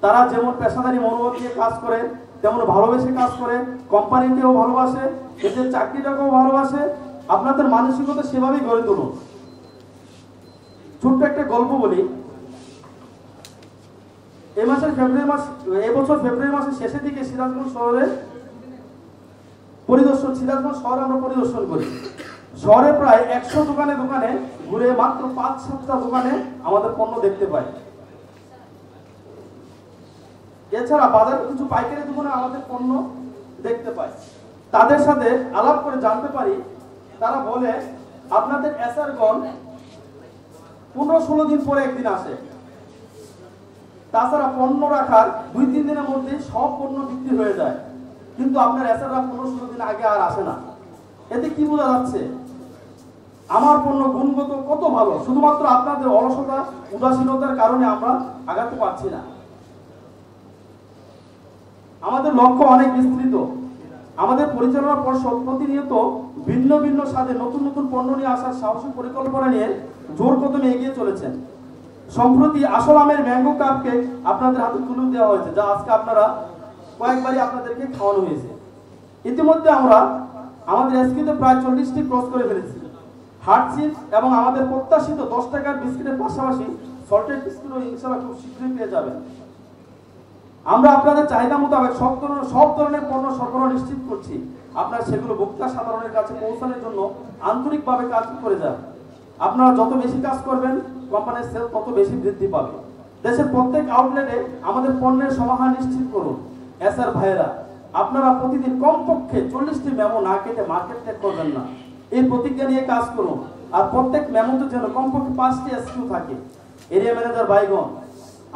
তারা যেমন পেশাদারি মনোভাব নিয়ে কাজ করে, তেমন ভালোবেসে কাজ করে, কোম্পানিকেও ভালোবাসে, এদের চাকরিটাকেও ভালোবাসে। আপনাদের মানসিকতা সেভাবেই গড়ে তুলুন। ছোট্ট একটা গল্প বলি। এবছর ফেব্রুয়ারি মাসের শেষের দিকে সিরাজগঞ্জ শহরে আমরা পরিদর্শন করি। শহরে প্রায় 100 দোকানে ঘুরে মাত্র 5-7টা দোকানে আমাদের পণ্য দেখতে পাই। এছাড়া বাজারে কিছু পাইকারি দোকানে আমাদের পণ্য দেখতে পাই। তাদের সাথে আলাপ করে জানতে পারি, তারা বলে আপনাদের এসআরগণ 15-16 দিন পরে একদিন আসে। তাছাড়া পণ্য রাখার 2-3 দিনের মধ্যে সব পণ্য বিক্রি হয়ে যায়, কিন্তু আপনার এসআররা 15-16 দিন আগে আর আসে না। এতে কি বোঝা যাচ্ছে? আমার পণ্য গুণগত কত ভালো, শুধুমাত্র আপনাদের অলসতা উদাসীনতার কারণে আমরা আগাতে পারছি না। আমাদের লক্ষ্য অনেক বিস্তৃত। আমাদের পরিচালনা পর্ষদ প্রতিনিয়ত ভিন্ন ভিন্ন স্বাদে নতুন নতুন পণ্য নিয়ে আসার সাহসী পরিকল্পনা নিয়ে জোর কদমে এগিয়ে চলেছেন। সম্প্রতি আসল আমের ম্যাঙ্গো কাপ কেক আপনাদের হাতে তুলে দেওয়া হয়েছে, যা আজকে আপনারা কয়েকবারই আপনাদেরকে খাওয়ানো হয়েছে। ইতিমধ্যে আমরা আমাদের এসকিতে প্রায় 40টি ক্রস করে ফেলেছি। হার্টচিপ এবং আমাদের প্রত্যাশিত 10 টাকার বিস্কিটের পাশাপাশি সল্টেড বিস্কুটও ইনশাআল্লাহ খুব শীঘ্রই পেয়ে যাবেন। আমরা আপনাদের চাহিদা মোতাবেক সব ধরনের পণ্য সরবরাহ নিশ্চিত করছি। আপনারা সেগুলো ভোক্তা সাধারণের কাছে পৌঁছানোর জন্য আন্তরিকভাবে কাজ করে যান। আপনারা যত বেশি কাজ করবেন কোম্পানির সেল তত বেশি বৃদ্ধি পাবে। দেশের প্রত্যেক আউটলেটে আমাদের পণ্যের সমাহার নিশ্চিত করুন। এসআর ভাইয়েরা, আপনারা প্রতিদিন কমপক্ষে 40টি মেমো না কেটে মার্কেট ত্যাগ করবেন না, এই প্রতিজ্ঞা নিয়ে কাজ করুন। আর প্রত্যেক মেমোতে যেন কমপক্ষে 5টি এসকিউ থাকে। এরিয়া ম্যানেজার ভাইগণ,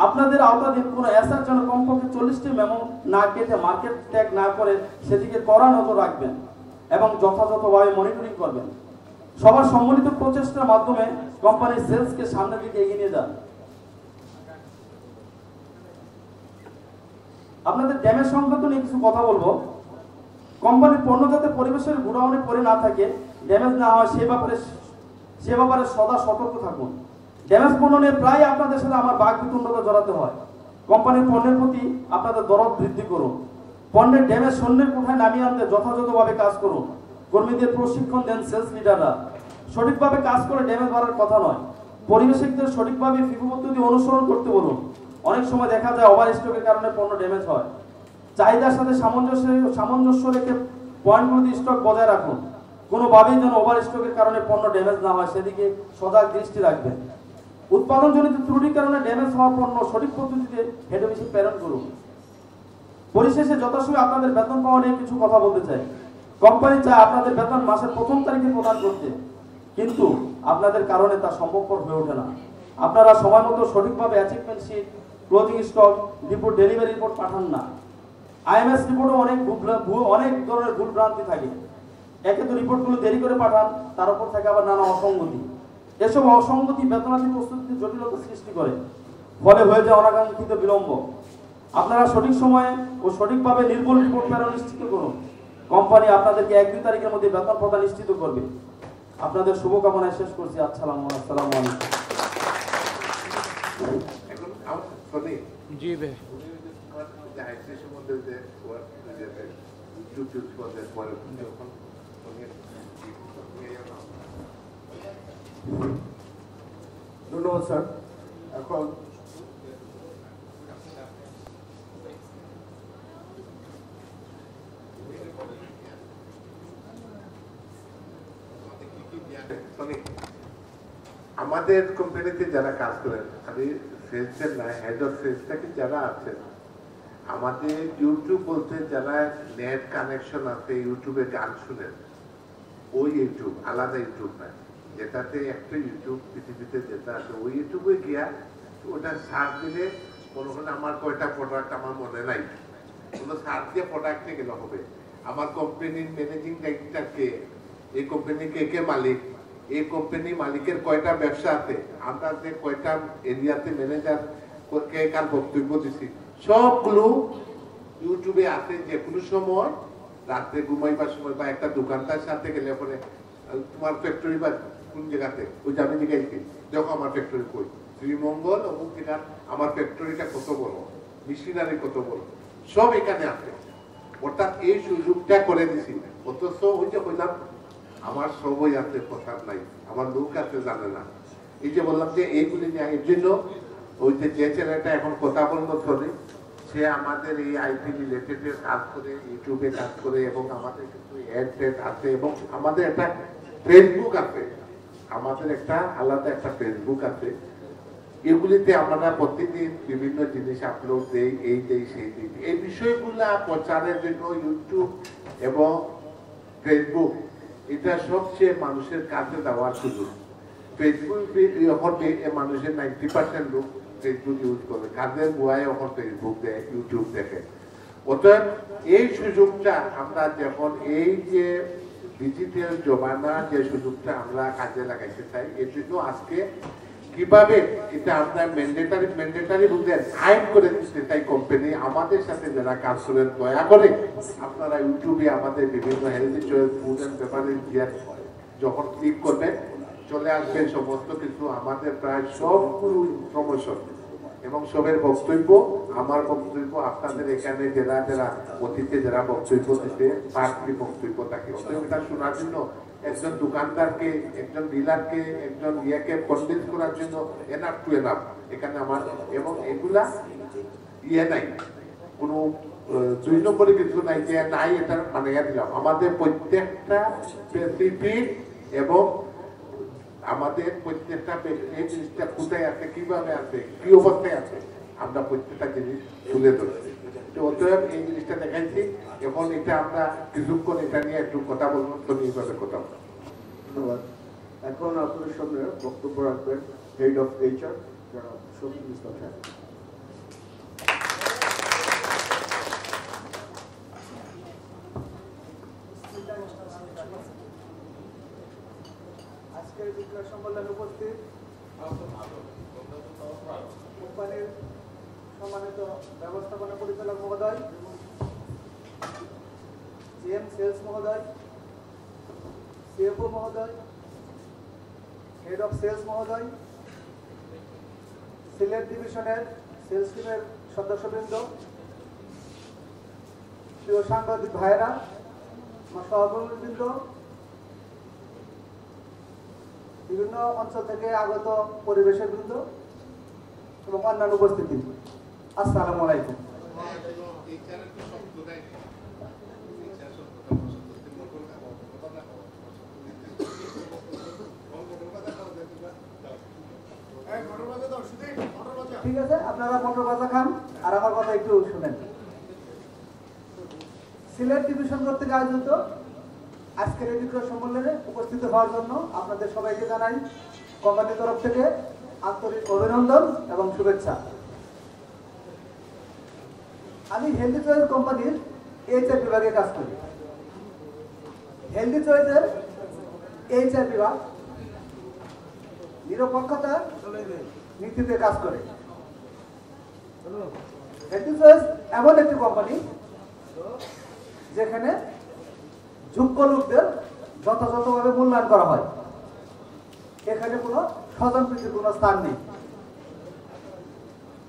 আপনাদের আওতাধীন কোনো এসআর যেন কমপক্ষে 40টি মেমো না কেটে মার্কেট ত্যাগ না করে সেদিকে কড়া নজর রাখবেন এবং যথাযথভাবে মনিটরিং করবেন। সবার সম্মিলিত প্রচেষ্টার মাধ্যমে কোম্পানির সেলসকে সামনের দিকে এগিয়ে নিয়ে যান। আপনাদের ড্যামেজ সংক্রান্ত নিয়ে কিছু কথা বলবো। কোম্পানির পণ্য যাতে পরিবেশের গুণাগুণে পড়ে না থাকে, ড্যামেজ না হয় সে ব্যাপারে সদা সতর্ক থাকুন। ড্যামেজ পণ্য নিয়ে প্রায় আপনাদের সাথে আমার বাকবিতণ্ডতা জড়াতে হয়। কোম্পানির পণ্যের প্রতি আপনাদের দরদ বৃদ্ধি করুন। পণ্যের ড্যামেজ শূন্যের কোঠায় নামিয়ে আনতে যথাযথভাবে কাজ করুন। কর্মীদের প্রশিক্ষণ দেন সেলস লিডাররা। সঠিকভাবে কাজ করে ড্যামেজ বাড়ার কথা নয়, পরিবেশকদের সঠিকভাবে ফিফো পদ্ধতি অনুসরণ করতে বলুন। অনেক সময় দেখা যায় ওভার স্টকের কারণে পণ্য ড্যামেজ হয়। চাহিদার সাথে সামঞ্জস্য রেখে পয়েন্টগুলোতে স্টক বজায় রাখুন। কোনোভাবেই যেন ওভার স্টকের কারণে পণ্য ড্যামেজ না হয় সেদিকে সজাগ দৃষ্টি রাখবেন। উৎপাদনজনিত ত্রুটির কারণে ড্যামেজ হওয়া পণ্য সঠিক পদ্ধতিতে হেড অফিসে প্রেরণ করুন। পরিশেষে যথাসময়ে আপনাদের বেতন পাওয়া নিয়ে কিছু কথা বলতে চাই। কোম্পানি চায় আপনাদের বেতন মাসের 1ম তারিখে প্রদান করতে, কিন্তু আপনাদের কারণে তা সম্ভবপর হয়ে ওঠে না। আপনারা সময় মতো সঠিকভাবে achievement sheet, closing stock report, delivery report পাঠান না। আইএমএস রিপোর্টে অনেক ধরনের ভুল ভ্রান্তি থাকে। একে তো রিপোর্টগুলো দেরি করে পাঠান, তার উপর থেকে আবার নানা অসঙ্গতি। এসব অসঙ্গতি বেতনাদি প্রস্তুতিতে জটিলতা সৃষ্টি করে, ফলে হয়ে যায় অনাকাঙ্ক্ষিত বিলম্ব। আপনারা সঠিক সময়ে ও সঠিকভাবে নির্ভুল রিপোর্ট প্রেরণ নিশ্চিত করুন। কোম্পানি আপনাদেরকে 1-2 তারিখের মধ্যে বেতন প্রদান নিশ্চিত করবে। আপনাদের শুভকামনায় শেষ করছি। আসসালামু আলাইকুম। জি ভাই, সম্বন্ধে যে ধন্যবাদ স্যার। এখন আমাদের কোম্পানিতে যারা কাজ করেন, আমি সেলসের না, হেড অফ সেলস থেকে যারা আছেন, আমাদের ইউটিউব বলতে যারা নেট কানেকশন আছে, ইউটিউবে গান শুনেন, ওই ইউটিউব আলাদা ইউটিউব না, যেটাতে একটা ইউটিউব পৃথিবীতে যেটা আছে ওই ইউটিউবে গিয়া ওটা সার্চ দিলে মনে হলে আমার কয়টা প্রোডাক্ট আমার মনে নাই, কোনো সার্চ দিয়ে প্রোডাক্টে গেলে হবে। আমার কোম্পানির ম্যানেজিং ডাইরেক্টর কে, এই কোম্পানি কে কে মালিক, এই কোম্পানি মালিকের কয়টা ব্যবসা আছে, আমরা যে কয়টা এরিয়াতে ম্যানেজার কে কার বক্তব্য দিচ্ছি, সবগুলো ইউটিউবে আছে। যে কোনো সময় রাত্রে ঘুমাইবার সময় বা একটা দোকানদার সাথে গেলে পরে তোমার ফ্যাক্টরি বা কোন জায়গাতে, ওই যে আমি জিজ্ঞাসি যখন আমার ফ্যাক্টরি কই শ্রীমঙ্গল অমুক জায়গা, আমার ফ্যাক্টরিটা কত বড়, মেশিনারি কত বড়, সব এখানে আছে। অর্থাৎ এই সুযোগটা করে দিছি। অথচ ওই যে বললাম আমার সবই আছে, কথা নাই, আমার লোক আছে জানে না। এই যে বললাম যে এইগুলি নিয়ে, এর জন্য ওই যে ছেলেটা এখন কথা বললো ধরে, সে আমাদের এই আইটি রিলেটেড কাজ করে, ইউটিউবে কাজ করে, এবং আমাদের কিন্তু অ্যাড আছে, এবং আমাদের একটা ফেসবুক আছে, আমাদের একটা আলাদা একটা ফেসবুক আছে। এগুলিতে আমরা প্রতিদিন বিভিন্ন জিনিস আপলোড দেই, এই দেই সেই দিই। এই বিষয়গুলা প্রচারের জন্য ইউটিউব এবং ফেসবুক এটা সবচেয়ে মানুষের কাছে দেওয়ার সুযোগ। ফেসবুক এখন মানুষের 90% লোক ফেসবুক ইউজ করে, কাজের বুয়ায় এখন ফেসবুক দেয়, ইউটিউব দেখে। অতএব এই সুযোগটা আমরা যখন এই যে ডিজিটাল জমানা, যে সুযোগটা আমরা কাজে লাগাইতে চাই, এর জন্য আজকে কিভাবে এটা আমরা ম্যান্ডেটারি বুঝলেন আইন করে দিচ্ছে। তাই কোম্পানি আমাদের সাথে যারা কাজ করেন, দয়া করে আপনারা ইউটিউবে আমাদের বিভিন্ন health insurance, food and beverage যখন ক্লিক করবেন চলে আসবে সমস্ত কিছু, আমাদের প্রায় সবগুলো ইনফরমেশন এবং সবের বক্তব্য, আমার বক্তব্য, আপনাদের এখানে যারা যারা অতীতে যারা বক্তব্য দিতে পার্টি বক্তব্য থাকে। অতএব এটা শোনার জন্য একজন দোকানদারকে, একজন ডিলারকে, একজন ইয়েকে কনভিন্স করার জন্য এনাফ টু এনাফ এখানে আমার, এবং এগুলা ইয়ে নাই, কোনো দুই নম্বরে কিছু নাই যে নাই এটা মানে দিলাম আমাদের প্রত্যেকটা স্পেসিফিক এবং আমাদের প্রত্যেকটা এই জিনিসটা কোথায় আছে কিভাবে আছে কি অবস্থায় আছে আমরা প্রত্যেকটা জিনিস তুলে ধরছি তো অতএব এই জিনিসটা দেখাইছি এখন এটা আমরা কিছুক্ষণ এটা নিয়ে একটু কথা বলবো তো এইভাবে কথা বলবো। ধন্যবাদ। এখন আপনাদের সামনে বক্তব্য রাখবেন হেড অফ এইচআর যারা শফিক ইসলাম সাহেব। আজকের বিক্রয় সম্মেলনে উপস্থিত কোম্পানির সম্মানিত ব্যবস্থাপনা পরিচালক মহোদয়, জিএম সেলস মহোদয়, সিএফও মহোদয়, হেড অফ সেলস মহোদয়, সিলেট ডিভিশনের সেলস টিমের সদস্যবৃন্দ, প্রিয় সাংবাদিক ভাইয়েরা, আমার সহকর্মীবৃন্দ, বিভিন্ন অঞ্চল থেকে আগত পরিবেশের বৃন্দ এবং অন্যান্য উপস্থিতি, আসসালামু আলাইকুম। ঠিক আছে, আপনারা মোটর ভাজা খান আর আমার কথা একটু শুনেন। সিলেট ডিভিশন কর্তৃক আয়োজিত আজকের এই বিক্রয় সম্মেলনে উপস্থিত হওয়ার জন্য আপনাদের সবাইকে জানাই কোম্পানির তরফ থেকে আন্তরিক অভিনন্দন এবং শুভেচ্ছা। আমি হেলদি চয়েস কোম্পানির এইচআর বিভাগে কাজ করি। হেলদি চয়েসের এইচআর বিভাগ নিরপেক্ষতার নীতিতে কাজ করে। হেলদি চয়েস এমন একটি কোম্পানি যেখানে যোগ্য লোকদের যথাযথভাবে মূল্যায়ন করা হয়। এখানে কোনো স্বজনপ্রীতির কোনো স্থান নেই।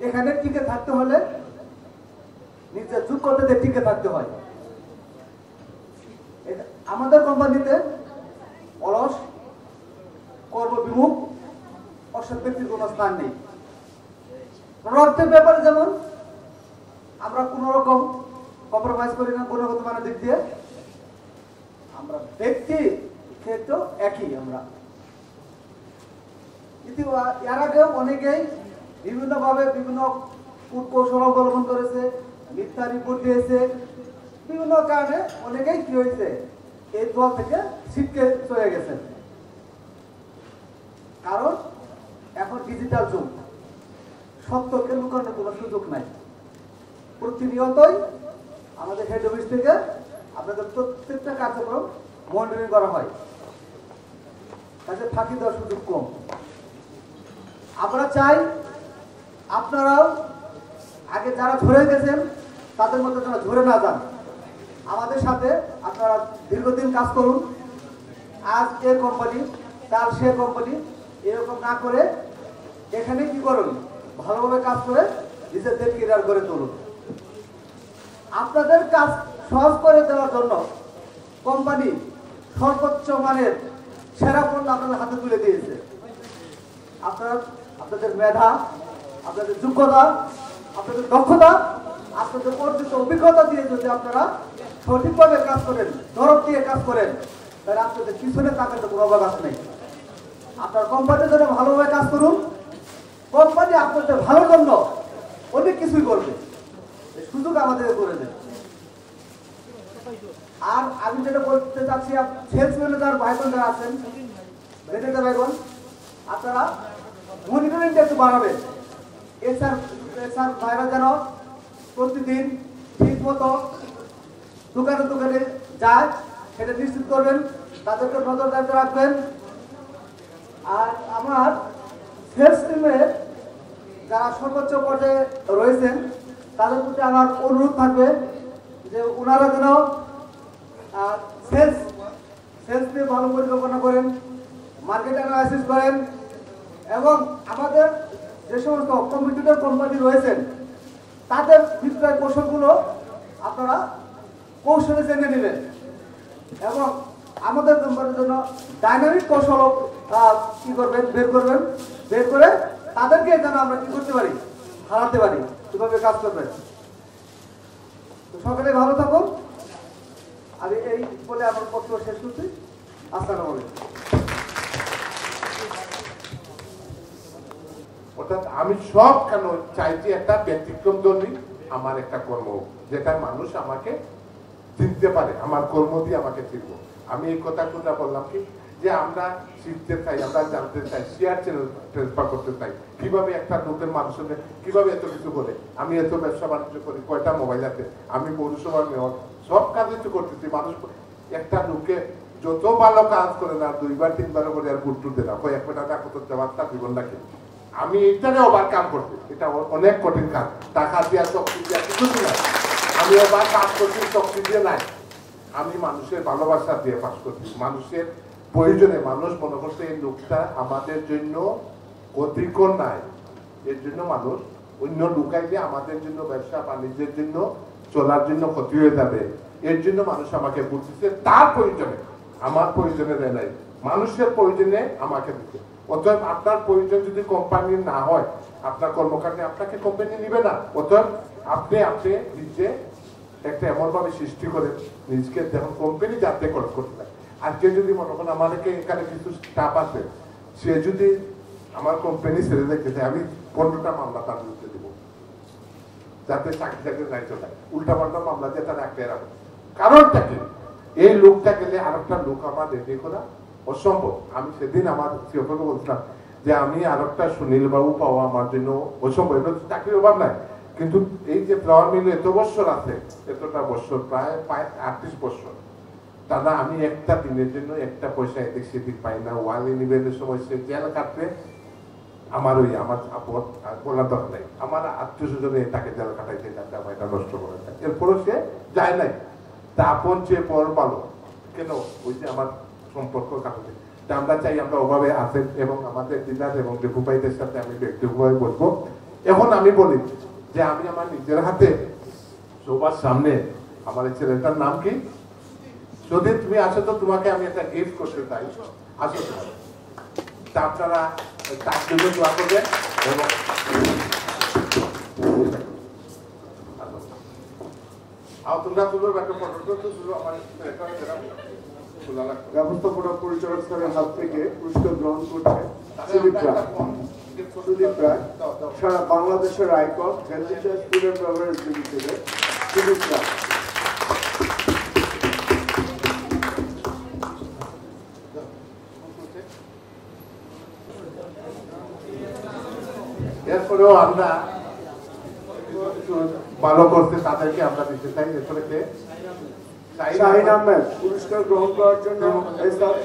এখানে টিকে থাকতে হলে নিজের যোগ্যতাতে টিকে থাকতে হয়। আমাদের কোম্পানিতে অলস, কর্মবিমুখ, অসৎ ব্যক্তির কোনো স্থান নেই। প্রোডাক্টের ব্যাপারে যেমন আমরা কোনো রকম কম্প্রোমাইজ করি না গুণগত মানের দিক দিয়ে, আমরা ব্যক্তি ক্ষেত্র একই। আমরা এর আগেও অনেকেই বিভিন্নভাবে বিভিন্ন কূটকৌশল অবলম্বন করেছে, মিথ্যা রিপোর্ট দিয়েছে, বিভিন্ন কারণে অনেকেই কি হয়েছে এই দল থেকে ছিটকে চলে গেছে। কারণ এখন ডিজিটাল যুগ, সত্যকে লুকানোর কোনো সুযোগ নাই। প্রতিনিয়তই আমাদের হেড অফিস থেকে আপনাদের প্রত্যেকটা কার্যক্রম মনিটরিং করা হয়, কাজে ফাঁকি দেওয়ার সুযোগ কম। আমরা চাই আপনারাও আগে যারা ঝরে গেছেন তাদের মধ্যে যারা ঝরে না যান, আমাদের সাথে আপনারা দীর্ঘদিন কাজ করুন। আজ এ কোম্পানি, কাল সে কোম্পানি, এরকম না করে এখানে কি করুন, ভালোভাবে কাজ করে নিজেদের কেরিয়ার গড়ে তুলুন। আপনাদের কাজ সহজ করে দেওয়ার জন্য কোম্পানি সর্বোচ্চ মানের সেরা পণ্য আপনাদের হাতে তুলে দিয়েছে। আপনাদের মেধা, আপনাদের যোগ্যতা, আপনাদের দক্ষতা, আপনাদের অর্জিত অভিজ্ঞতা দিয়ে যদি আপনারা সঠিকভাবে কাজ করেন, দরদ দিয়ে কাজ করেন, তাহলে আপনাদের পিছনে তাকাতে কোনো অবকাশ নেই। আপনার কোম্পানির জন্য ভালোভাবে কাজ করুন। কোম্পানি আপনাদের ভালোর জন্য অনেক কিছুই করবে, সুযোগ আমাদের করে দেবে। আর আমি যেটা বলতে চাচ্ছি, সেলস ম্যানেজার ভাই বোন যারা আছেন, ম্যানেজার ভাই বোন, আপনারা মনিটরিংটা একটু বাড়াবেন। এছাড়া ভাইরা যেন প্রতিদিন ঠিক মতো দোকানে দোকানে যায় সেটা নিশ্চিত করবেন, তাদেরকে নজরদারিতে রাখবেন। আর আমার সেলস টিমের যারা সর্বোচ্চ পর্যায়ে রয়েছেন তাদের প্রতি আমার অনুরোধ থাকবে যে ওনারা যেন সেলস নিয়ে ভালো পরিকল্পনা করেন, মার্কেট অ্যানালাইসিস করেন এবং আমাদের যে সমস্ত কম্পিটিটর কোম্পানি রয়েছেন তাদের বিক্রয় কৌশলগুলো আপনারা কৌশলে জেনে নেবেন এবং আমাদের কোম্পানির জন্য ডাইনামিক কৌশল কি করবেন, বের করে তাদেরকে যেন আমরা কি করতে পারি, হারাতে পারি, কিভাবে কাজ করবেন। সকলে ভালো থাকো। আমি এই বলে আমার বক্তব্য শেষ করছি। আসসালামু আলাইকুম। অর্থাৎ আমি সব কেন চাইছি একটা ব্যতিক্রম ধর্মী আমার একটা কর্ম, যেটা মানুষ আমাকে চিনতে পারে, আমার কর্ম দিয়ে আমাকে চিনবো। আমি এই কথাটা বললাম কি যে আমরা শিখতে চাই, আমরা জানতে চাই, শেয়ার ট্রান্সফার করতে চাই, কিভাবে একটা লোকের মানুষের কিভাবে এত কিছু করে। আমি এত ব্যবসা বাণিজ্য করি, কয়টা মোবাইল আছে, আমি পৌরসভার মেয়র, সব কাজ কিছু করতেছি। মানুষ একটা লোকে যত ভালো কাজ করে না 2বার 3বার করে আর গুরুত্ব দেয় না, কয়েক টাকা কত দেওয়ার জীবন রাখে। আমি এইটারে ওভারকাম করছি, এটা অনেক কঠিন কাজ, টাকা দিয়া শক্তি দিয়া কিছু নাই। আমি ওভার কাজ করছি শক্তি দিয়ে নাই, আমি মানুষের ভালোবাসা দিয়ে পাস করছি। মানুষের প্রয়োজনে মানুষ মনে করছে এই লোকটা আমাদের জন্য ক্ষতিকর নাই, এর জন্য মানুষ অন্য লুকাইলে আমাদের জন্য ব্যবসা বাণিজ্যের জন্য চলার জন্য ক্ষতি হয়ে যাবে, এর জন্য মানুষ আমাকে বুঝতেছে। তার প্রয়োজনে, আমার প্রয়োজনে দেয় নাই, মানুষের প্রয়োজনে আমাকে দিচ্ছে। অতএব আপনার প্রয়োজন যদি কোম্পানি না হয়, আপনার কর্মকাণ্ডে আপনাকে কোম্পানি নিবে না। অতএব আপনি নিজে একটা এমন ভাবে সৃষ্টি করেন নিজকে, যেমন কোম্পানি যাতে করতে পারে। আজকে যদি মনে করেন আমাদেরকে এখানে কিছু স্টাফ আছে, সে যদি আমার কোম্পানি ছেড়ে দেখতে চায়, আমি 15টা মামলা তার বিরুদ্ধে দিব, যাতে চাকরি নাই চলে। উল্টাপাল্টা মামলা দিয়ে তারা আটকে রাখবে। কারণটা কি? এই লোকটা গেলে আরেকটা লোক আমার রেডি করা অসম্ভব। আমি সেদিন আমার সিওকে বলছিলাম যে আমি আরেকটা সুনীল বাবু পাওয়া আমার জন্য অসম্ভব, এটা চাকরির অভাব নাই। কিন্তু এই যে ফ্লাওয়ার মিল এত বছর আছে, এতটা বছর, প্রায় 38 বছর, টানা আমি একটা দিনের জন্য একটা পয়সা এদিক সেদিক পাই না। ওয়ালি নিবেনের সময় সে জেল কাটবে, আমার আপদ বলার দরকার নাই, আমার আত্মীয় স্বজনে তাকে জেল কাটাইতে যাতে আমার এটা নষ্ট করে দেয়। এরপরও সে যায় নাই, তা আপন চেয়ে পর ভালো কেন, ওই যে আমার সম্পর্ক কাটবে। আমরা চাই আমরা ওভাবে আছেন এবং আমাদের ডিলার এবং ডেপুপাইদের সাথে আমি ব্যক্তিগতভাবে বলবো। এখন আমি বলি যে আমি আমার নিজের হাতে সবার সামনে, আমার ছেলেটার নাম কি, যদি তুমি আসো তো তোমাকে আমি একটা গিফট করতে চাই, আসো তা আপনারা তার জন্য দোয়া করবেন। এবং তোমরা তুলোর একটা ফটো তুলো, আমার ব্যবস্থাপনা পরিচালক স্যারের হাত থেকে পুরস্কার গ্রহণ করছে সুদীপ রায়, সারা বাংলাদেশের আইকন হেলথ স্টুডেন্ট বেভারেজ লিমিটেডের সুদীপ রায়। এরপরেও আমরা ভালো করতে তাদেরকে আমরা দিতে চাই। এরপরে কে? শাহিন আহমেদ পুরস্কার গ্রহণ করার জন্য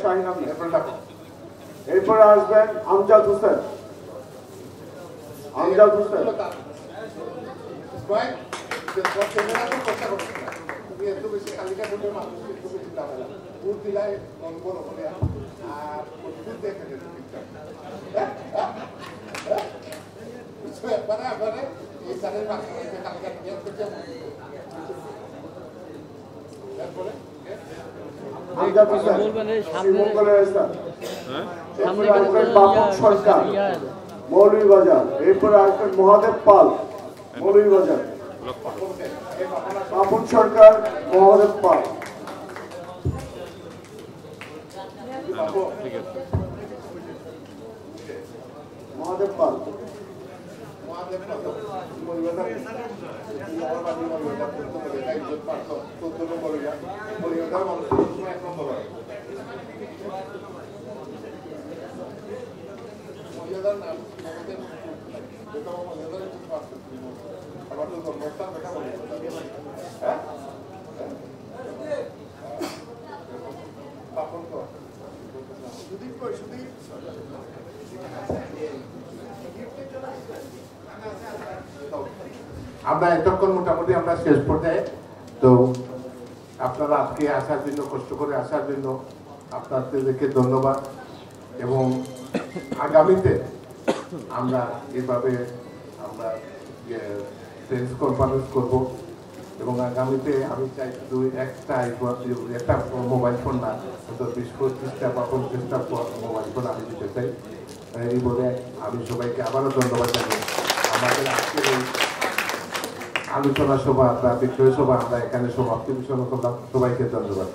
শাহিন আহমেদ। এরপরে আসবেন আমজাদ হোসেন। আমজাদ হোসেন বাপন সরকার মৌলভীবাজার। এরপরে আসবেন মহাদেব পাল মৌলভীবাজার। বাপন সরকার মহাদেব পাল। মহাদেব পাল আমরা এতক্ষণ মোটামুটি আমরা শেষ পর্যায়ে। তো আপনারা আজকে আসার জন্য, কষ্ট করে আসার জন্য আপনাদেরকে ধন্যবাদ। এবং আগামীতে আমরা এইভাবে আমরা প্রেস কনফারেন্স করব এবং আগামীতে আমি চাই শুধু একটা মোবাইল ফোন না, 20-25টা বা 50টা মোবাইল ফোন আমি দিতে চাই। এই বলে আমি সবাইকে আবারও ধন্যবাদ জানাই। আমাদের আলোচনা সভা বা বিক্রয় সভা আমরা এখানে সমাপ্তি ঘোষণা করলাম। সবাইকে ধন্যবাদ।